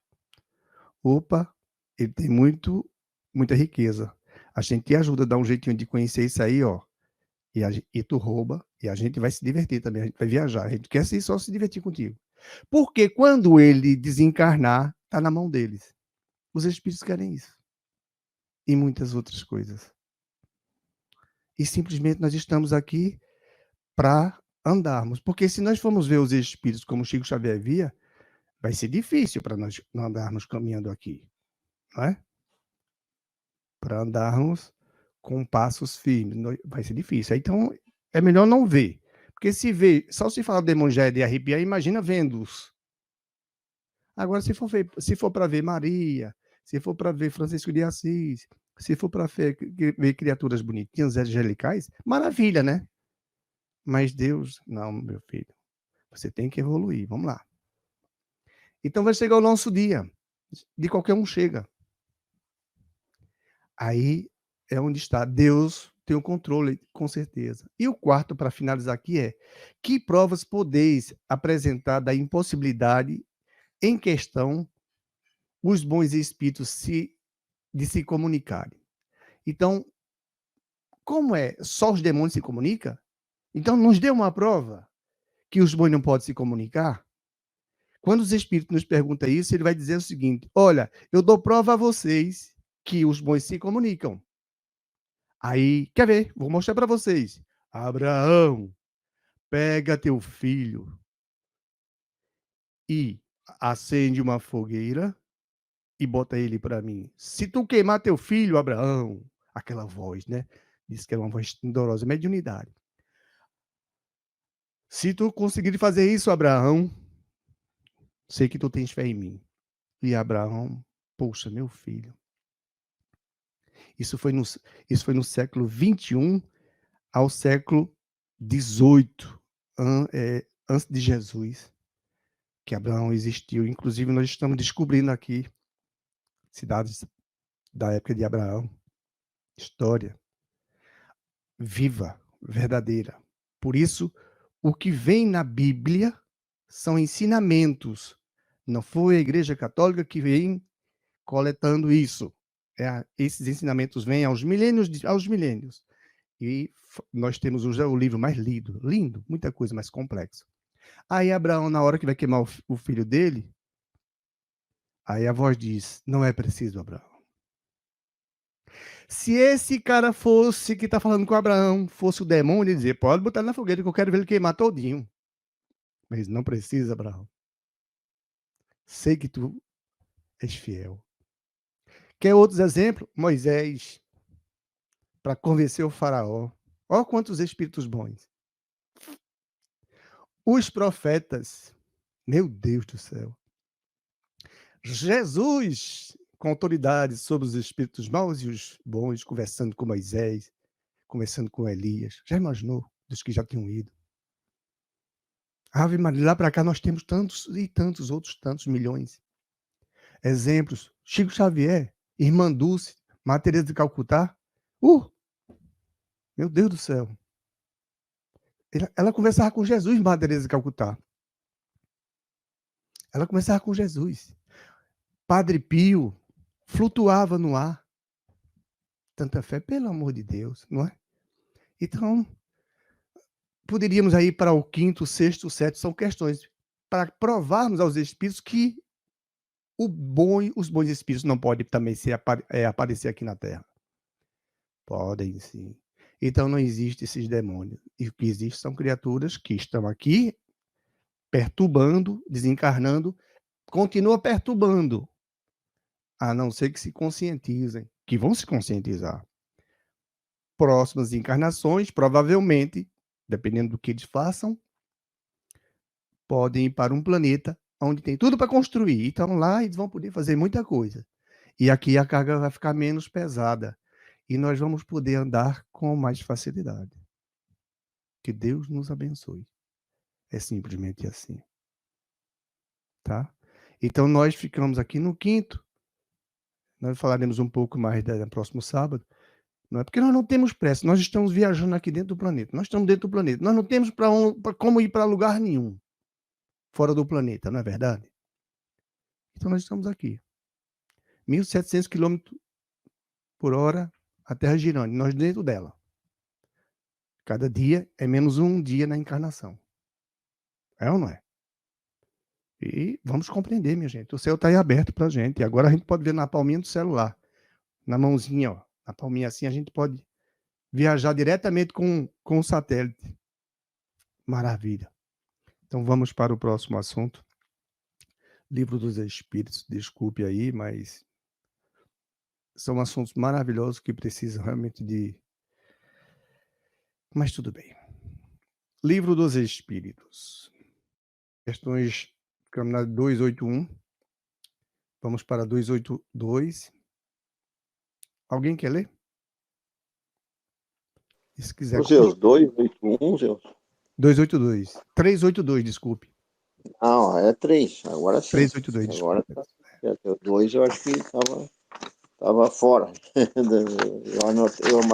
Opa, ele tem muita riqueza. A gente te ajuda a dar um jeitinho de conhecer isso aí, ó. E tu rouba, e a gente vai se divertir também, a gente vai viajar. A gente quer só se divertir contigo. Porque quando ele desencarnar, está na mão deles. Os espíritos querem isso. E muitas outras coisas. E simplesmente nós estamos aqui para andarmos. Porque se nós formos ver os espíritos como Chico Xavier via, vai ser difícil para nós não andarmos caminhando aqui. Não é? Para andarmos com passos firmes. Vai ser difícil. Então, é melhor não ver. Porque se vê, só se fala de demônio já é de arrepiar, imagina vendo-os. Agora, se for para ver Maria, se for para ver Francisco de Assis, se for para ver criaturas bonitinhas, angelicais, maravilha, né? Mas Deus, não, meu filho, você tem que evoluir, vamos lá. Então vai chegar o nosso dia, de qualquer um chega. Aí é onde está, Deus tem o controle, com certeza. E o quarto, para finalizar aqui, é: que provas podeis apresentar da impossibilidade em questão os bons espíritos de se comunicarem? Então, como é? Só os demônios se comunicam? Então, nos dê uma prova que os bons não podem se comunicar? Quando os espíritos nos perguntam isso, ele vai dizer o seguinte: olha, eu dou prova a vocês que os bons se comunicam. Aí, quer ver? Vou mostrar para vocês. Abraão, pega teu filho e acende uma fogueira e bota ele para mim. Se tu queimar teu filho, Abraão, aquela voz, né? Diz que é uma voz tendorosa, mediunidade. Se tu conseguir fazer isso, Abraão, sei que tu tens fé em mim. E Abraão, poxa, meu filho. Isso foi no século 21 ao século 18, antes de Jesus, que Abraão existiu. Inclusive, nós estamos descobrindo aqui cidades da época de Abraão, história. viva, verdadeira. Por isso, o que vem na Bíblia são ensinamentos. Não foi a Igreja Católica que vem coletando isso. Esses ensinamentos vêm aos milênios. E nós temos o livro mais lido, lindo, muita coisa mais complexa. Aí Abraão, na hora que vai queimar o filho dele, aí a voz diz, não é preciso, Abraão. Se esse cara fosse, que está falando com Abraão, fosse o demônio, ele dizer, pode botar na fogueira que eu quero ver ele queimar todinho. Mas não precisa, Abraão. Sei que tu és fiel. Quer outros exemplos? Moisés, para convencer o faraó. Olha quantos espíritos bons. Os profetas, meu Deus do céu. Jesus, com autoridade sobre os espíritos maus e os bons, conversando com Moisés, conversando com Elias. Já imaginou dos que já tinham ido? Ave Maria, lá para cá nós temos tantos e tantos outros, tantos milhões. Exemplos. Chico Xavier, Irmã Dulce, Madre Teresa de Calcutá. Meu Deus do céu. Ela conversava com Jesus, Madre Teresa de Calcutá. Ela conversava com Jesus. Padre Pio flutuava no ar. Tanta fé, pelo amor de Deus, não é? Então, poderíamos ir para o quinto, sexto, sétimo, são questões para provarmos aos espíritos que os bons espíritos não podem também aparecer aqui na Terra. Podem, sim. Então não existe esses demônios. E o que existe são criaturas que estão aqui perturbando, desencarnando, continua perturbando, a não ser que se conscientizem, que vão se conscientizar. Próximas encarnações, provavelmente, dependendo do que eles façam, podem ir para um planeta onde tem tudo para construir. Então lá eles vão poder fazer muita coisa. E aqui a carga vai ficar menos pesada. E nós vamos poder andar com mais facilidade. Que Deus nos abençoe. É simplesmente assim. Tá? Então nós ficamos aqui no quinto. Nós falaremos um pouco mais no próximo sábado. Não é porque nós não temos pressa. Nós estamos viajando aqui dentro do planeta. Nós estamos dentro do planeta. Nós não temos como ir para lugar nenhum fora do planeta, não é verdade? Então nós estamos aqui. 1.700 km por hora, a Terra girando. Nós dentro dela. Cada dia é menos um dia na encarnação. É ou não é? E vamos compreender, minha gente. O céu está aí aberto para a gente. E agora a gente pode ver na palminha do celular. Na mãozinha, ó. Na palminha assim, a gente pode viajar diretamente com o satélite. Maravilha. Então vamos para o próximo assunto. Livro dos Espíritos. Desculpe aí, mas são assuntos maravilhosos que precisam realmente de... Mas tudo bem. Livro dos Espíritos. Questões, caminhada 281. Vamos para 282. Alguém quer ler? Se quiser. Zeus, 281, Zeus. 282. 382, desculpe. Ah, é 3. Agora sim. 382, agora desculpe. O 2 eu acho que estava fora.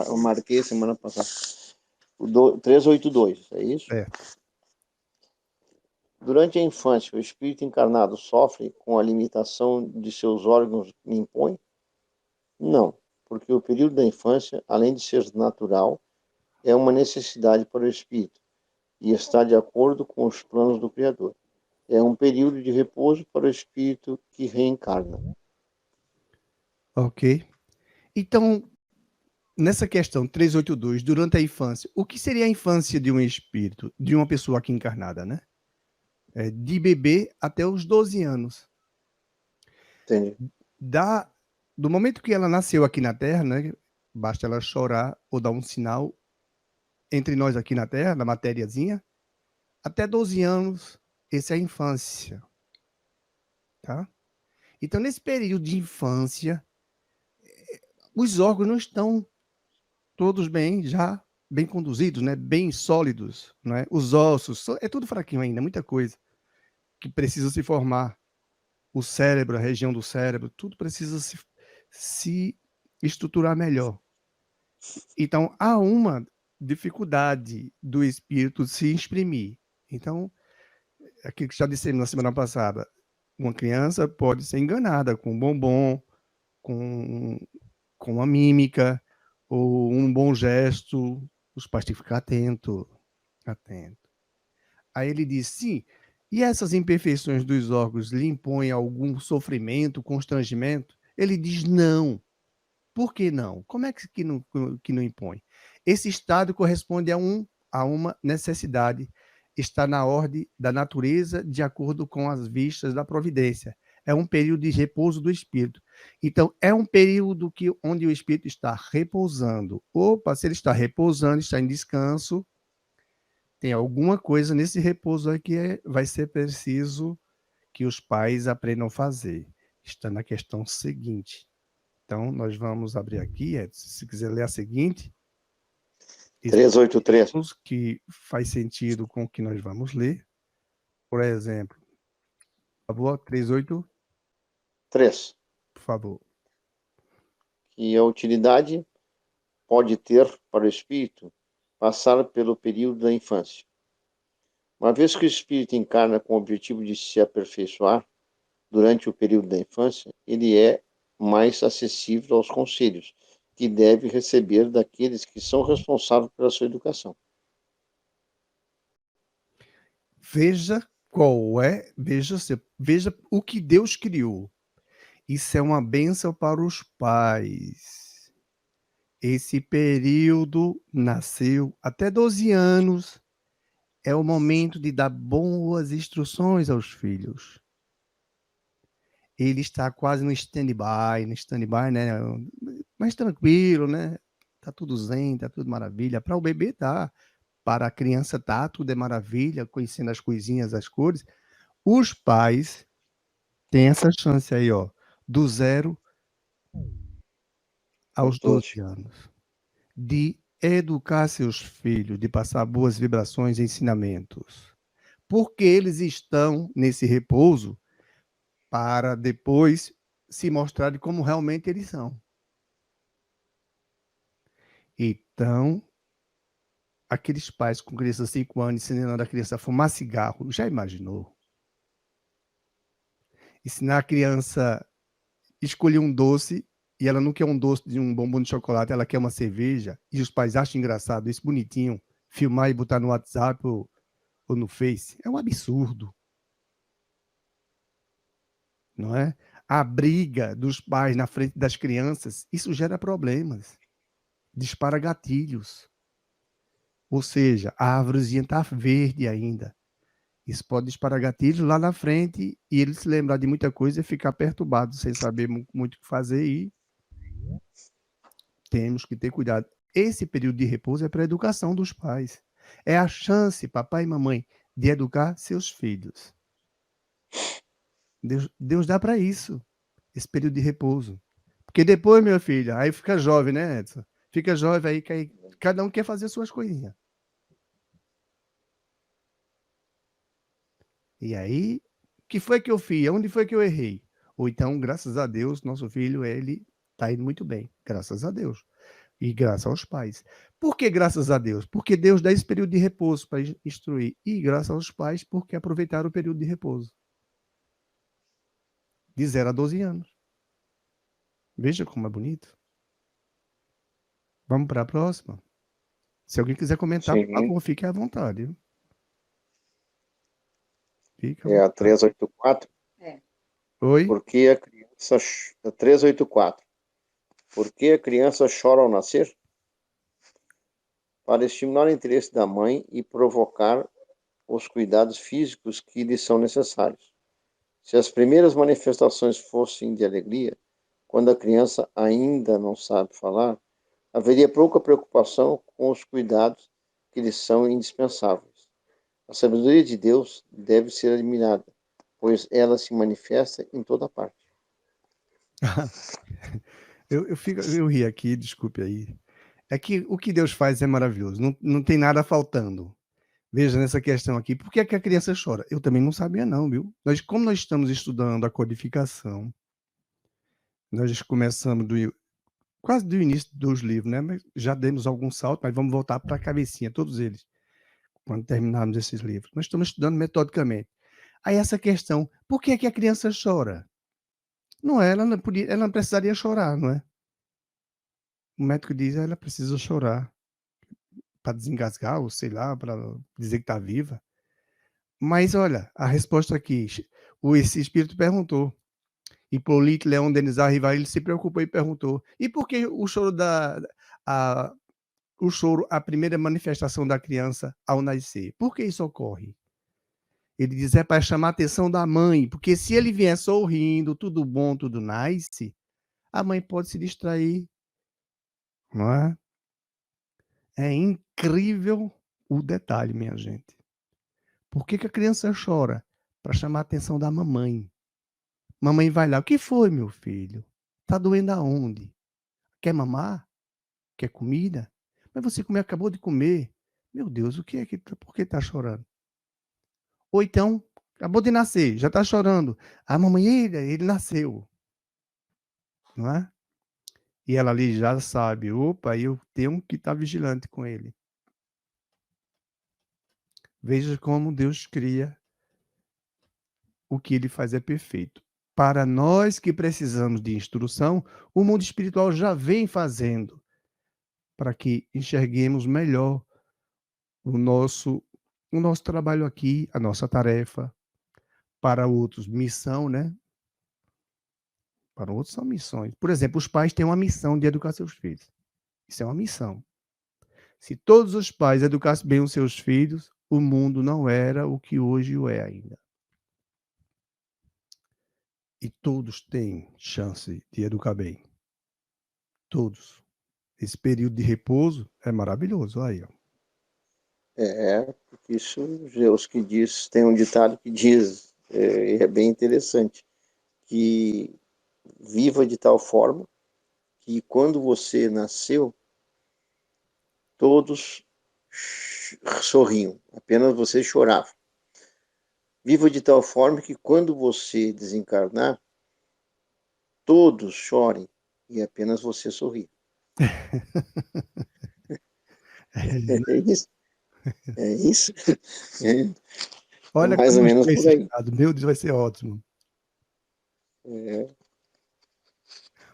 Eu marquei semana passada. O 382, é isso? É. Durante a infância, o espírito encarnado sofre com a limitação de seus órgãos que impõe? Não, porque o período da infância, além de ser natural, é uma necessidade para o espírito e está de acordo com os planos do Criador. É um período de repouso para o espírito que reencarna. Ok. Então, nessa questão 382, durante a infância, o que seria a infância de um espírito, de uma pessoa aqui encarnada, né? De bebê até os 12 anos. Entendi. Do momento que ela nasceu aqui na Terra, né? Basta ela chorar ou dar um sinal entre nós aqui na Terra, na matériazinha, até 12 anos, essa é a infância. Tá? Então, nesse período de infância, os órgãos não estão todos já bem conduzidos, né? Bem sólidos. Né? Os ossos, é tudo fraquinho ainda, muita coisa que precisa se formar. O cérebro, a região do cérebro, tudo precisa se estruturar melhor. Então, há uma dificuldade do espírito se exprimir. Então, aquilo que já dissemos na semana passada, uma criança pode ser enganada com um bombom, com uma mímica, ou um bom gesto. Os pais têm que ficar atento. Aí ele diz, sim, e essas imperfeições dos órgãos lhe impõem algum sofrimento, constrangimento? Ele diz, não. Por que não? Como é que não impõe? Esse estado corresponde a uma necessidade, está na ordem da natureza, de acordo com as vistas da providência. É um período de repouso do espírito. Então, é um período onde o espírito está repousando. Opa, se ele está repousando, está em descanso, tem alguma coisa nesse repouso aí que vai ser preciso que os pais aprendam a fazer. Está na questão seguinte. Então, nós vamos abrir aqui, Edson, se quiser ler a seguinte. 383. Que faz sentido com o que nós vamos ler. Por exemplo, por favor, 383. Por favor. Que a utilidade pode ter para o espírito passar pelo período da infância. Uma vez que o espírito encarna com o objetivo de se aperfeiçoar durante o período da infância, ele é mais acessível aos conselhos que deve receber daqueles que são responsáveis pela sua educação. Veja o que Deus criou. Isso é uma bênção para os pais. Esse período nasceu até 12 anos. É o momento de dar boas instruções aos filhos. Ele está quase no stand-by, né? Mais tranquilo, né? Tá tudo zen, tá tudo maravilha. Para o bebê tá, para a criança tá, tudo é maravilha, conhecendo as coisinhas, as cores. Os pais têm essa chance aí, ó, do 0 aos 12 anos, de educar seus filhos, de passar boas vibrações e ensinamentos. Porque eles estão nesse repouso para depois se mostrarem como realmente eles são. Então, aqueles pais com criança de 5 anos ensinando a criança a fumar cigarro, já imaginou? Ensinar a criança a escolher um doce e ela não quer um doce de um bombom de chocolate, ela quer uma cerveja, e os pais acham engraçado, isso bonitinho, filmar e botar no WhatsApp ou no Face. É um absurdo. Não é? A briga dos pais na frente das crianças, isso gera problemas. Dispara gatilhos. Ou seja, a árvorezinha está verde ainda. Isso pode disparar gatilhos lá na frente e ele se lembrar de muita coisa e ficar perturbado, sem saber muito o que fazer, e temos que ter cuidado. Esse período de repouso é para a educação dos pais. É a chance, papai e mamãe, de educar seus filhos. Deus dá para isso, esse período de repouso. Porque depois, meu filho, aí fica jovem, né, Edson? Fica jovem aí, cada um quer fazer suas coisinhas. E aí, o que foi que eu fiz? Onde foi que eu errei? Ou então, graças a Deus, nosso filho, ele está indo muito bem. Graças a Deus. E graças aos pais. Por que graças a Deus? Porque Deus dá esse período de repouso para instruir. E graças aos pais, porque aproveitaram o período de repouso. De 0 a 12 anos. Veja como é bonito. Vamos para a próxima? Se alguém quiser comentar, por favor, fique à vontade. Fique à vontade. É a 384? Oi? Porque a criança... 384. Por que a criança chora ao nascer? Para estimular o interesse da mãe e provocar os cuidados físicos que lhe são necessários. Se as primeiras manifestações fossem de alegria, quando a criança ainda não sabe falar, haveria pouca preocupação com os cuidados que lhe são indispensáveis. A sabedoria de Deus deve ser admirada, pois ela se manifesta em toda parte. Eu ri aqui, desculpe aí. É que o que Deus faz é maravilhoso, não tem nada faltando. Veja nessa questão aqui, por que é que a criança chora? Eu também não sabia não, viu? Como nós estamos estudando a codificação, nós começamos quase do início dos livros, né? Mas já demos algum salto, mas vamos voltar para a cabecinha, todos eles, quando terminarmos esses livros. Nós estamos estudando metodicamente. Aí essa questão, por que é que a criança chora? Não é, ela não precisaria chorar, não é? O médico diz, ela precisa chorar para desengasgar, ou sei lá, para dizer que está viva. Mas olha, a resposta aqui, esse espírito perguntou. Hipólito Leão Denis Arrival, ele se preocupou e perguntou: e por que o choro a primeira manifestação da criança ao nascer? Por que isso ocorre? Ele diz: é para chamar a atenção da mãe, porque se ele vier sorrindo, tudo bom, tudo nice, a mãe pode se distrair, não é? É incrível o detalhe, minha gente. Por que a criança chora? Para chamar a atenção da mamãe. Mamãe vai lá: o que foi, meu filho? Tá doendo aonde? Quer mamar? Quer comida? Mas você acabou de comer. Meu Deus, o que é que por que está chorando? Ou então, acabou de nascer, já está chorando. A mamãe, ele nasceu. Não é? E ela ali já sabe, opa, eu tenho que estar vigilante com ele. Veja como Deus cria. O que ele faz é perfeito. Para nós que precisamos de instrução, o mundo espiritual já vem fazendo para que enxerguemos melhor o nosso trabalho aqui, a nossa tarefa. Para outros, missão, né? Para outros são missões. Por exemplo, os pais têm uma missão de educar seus filhos. Isso é uma missão. Se todos os pais educassem bem os seus filhos, o mundo não era o que hoje o é ainda. E todos têm chance de educar bem. Todos. Esse período de repouso é maravilhoso. Aí, ó. Porque isso, os que diz, tem um ditado que diz, é bem interessante, que viva de tal forma que quando você nasceu, todos sorriam, apenas você chorava. Viva de tal forma que quando você desencarnar, todos chorem e apenas você sorri. É isso. É isso. Olha, mais ou menos por aí. Meu Deus, vai ser ótimo.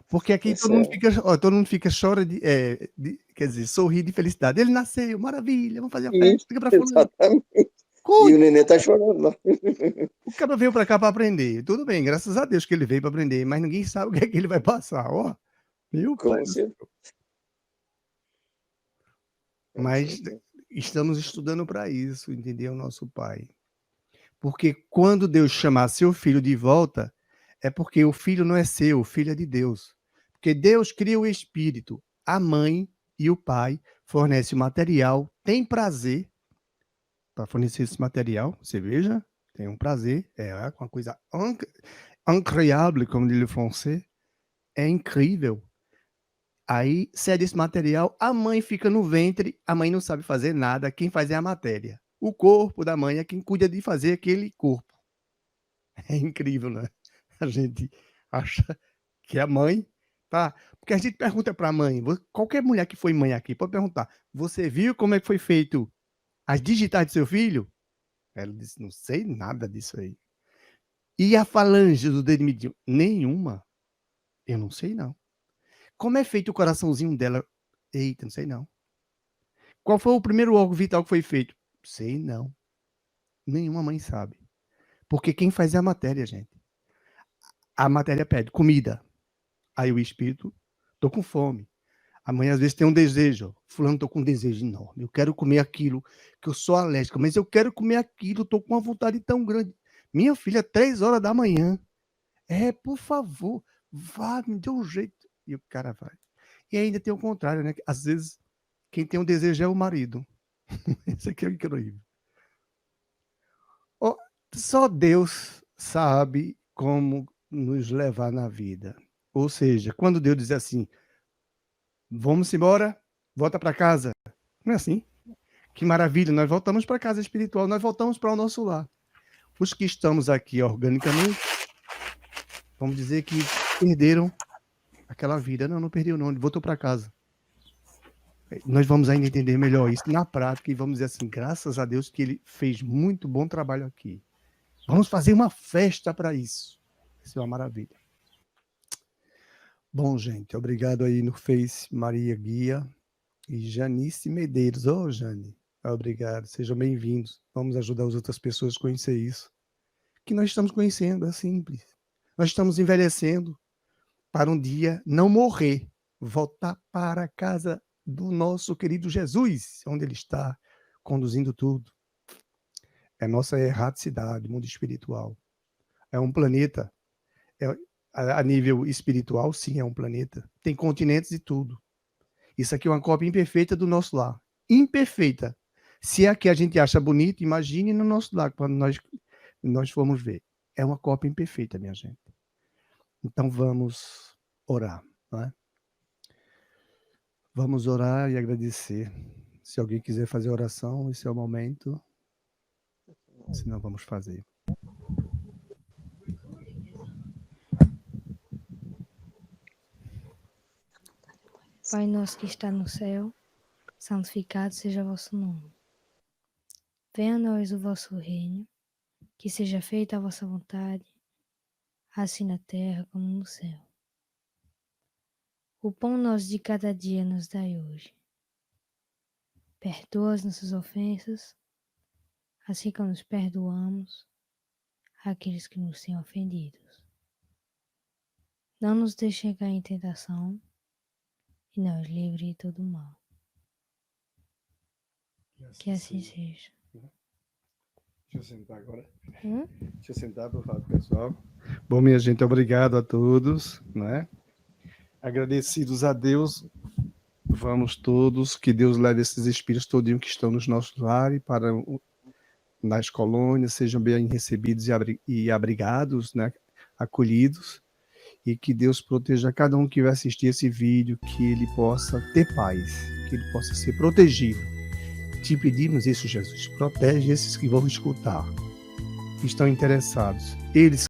Porque aqui todo mundo fica chora quer dizer, sorri de felicidade. Ele nasceu, maravilha, vamos fazer a festa, fica para fulano. Exatamente. E o neném tá chorando. O cara veio para cá para aprender. Tudo bem, graças a Deus que ele veio para aprender, mas ninguém sabe o que é que ele vai passar, ó. Meu pai. Mas estamos estudando para isso, entendeu, nosso Pai? Porque quando Deus chamar seu filho de volta, é porque o filho não é seu, o filho é de Deus. Porque Deus cria o espírito, a mãe e o pai fornecem o material, tem prazer para fornecer esse material, você veja, tem um prazer, é uma coisa incroyable, como diz o francês, é incrível. Aí, cede esse material, a mãe fica no ventre, a mãe não sabe fazer nada, quem faz é a matéria. O corpo da mãe é quem cuida de fazer aquele corpo. É incrível, né? A gente acha que a mãe tá. Porque a gente pergunta para a mãe, qualquer mulher que foi mãe aqui, pode perguntar: você viu como é que foi feito as digitais do seu filho? Ela disse: não sei nada disso aí. E a falange do dedo mindinho? Nenhuma. Eu não sei, não. Como é feito o coraçãozinho dela? Eita, não sei, não. Qual foi o primeiro órgão vital que foi feito? Sei, não. Nenhuma mãe sabe. Porque quem faz é a matéria, gente. A matéria pede comida. Aí o espírito, tô com fome. A mãe às vezes tem um desejo. Fulano, tô com um desejo enorme. Eu quero comer aquilo, que eu sou alérgica, mas eu quero comer aquilo, tô com uma vontade tão grande. Minha filha, 3 horas da manhã. Por favor, vá, me dê um jeito. E o cara vai. E ainda tem o contrário, né? Às vezes, quem tem um desejo é o marido. Isso aqui é incrível. Só Deus sabe como nos levar na vida. Ou seja, quando Deus diz assim, vamos embora, volta para casa. Não é assim? Que maravilha, nós voltamos para a casa espiritual, nós voltamos para o nosso lar. Os que estamos aqui organicamente, vamos dizer que perderam aquela vida. Não perdeu não, ele voltou para casa. Nós vamos ainda entender melhor isso na prática e vamos dizer assim, graças a Deus que ele fez muito bom trabalho aqui. Vamos fazer uma festa para isso. Isso é uma maravilha. Bom, gente, obrigado aí no Face, Maria Guia e Janice Medeiros. Ô, Jane, obrigado, sejam bem-vindos. Vamos ajudar as outras pessoas a conhecer isso. Que nós estamos conhecendo, é simples. Nós estamos envelhecendo para um dia não morrer, voltar para a casa do nosso querido Jesus, onde ele está conduzindo tudo. É nossa erraticidade, mundo espiritual. É um planeta, a nível espiritual, sim, é um planeta. Tem continentes e tudo. Isso aqui é uma cópia imperfeita do nosso lar. Imperfeita. Se é que a gente acha bonito, imagine no nosso lar, quando nós formos ver. É uma cópia imperfeita, minha gente. Então vamos orar, não é? Vamos orar e agradecer. Se alguém quiser fazer oração, esse é o momento. Senão vamos fazer. Pai nosso que está no céu, santificado seja o vosso nome. Venha a nós o vosso reino, que seja feita a vossa vontade, assim na terra como no céu. O pão nosso de cada dia nos dai hoje. Perdoa as nossas ofensas, assim como nos perdoamos àqueles que nos têm ofendido. Não nos deixe cair em tentação, e nos livre de todo mal. Que assim seja. Deixa eu sentar agora. Deixa eu sentar para falar com o pessoal. Bom, minha gente, obrigado a todos, né? Agradecidos a Deus, vamos todos, que Deus leve esses espíritos todinhos que estão nos nossos lares para nas colônias, sejam bem recebidos e abrigados, né? Acolhidos, e que Deus proteja cada um que vai assistir esse vídeo, que ele possa ter paz, que ele possa ser protegido. Te pedimos isso, Jesus, protege esses que vão escutar, que estão interessados, eles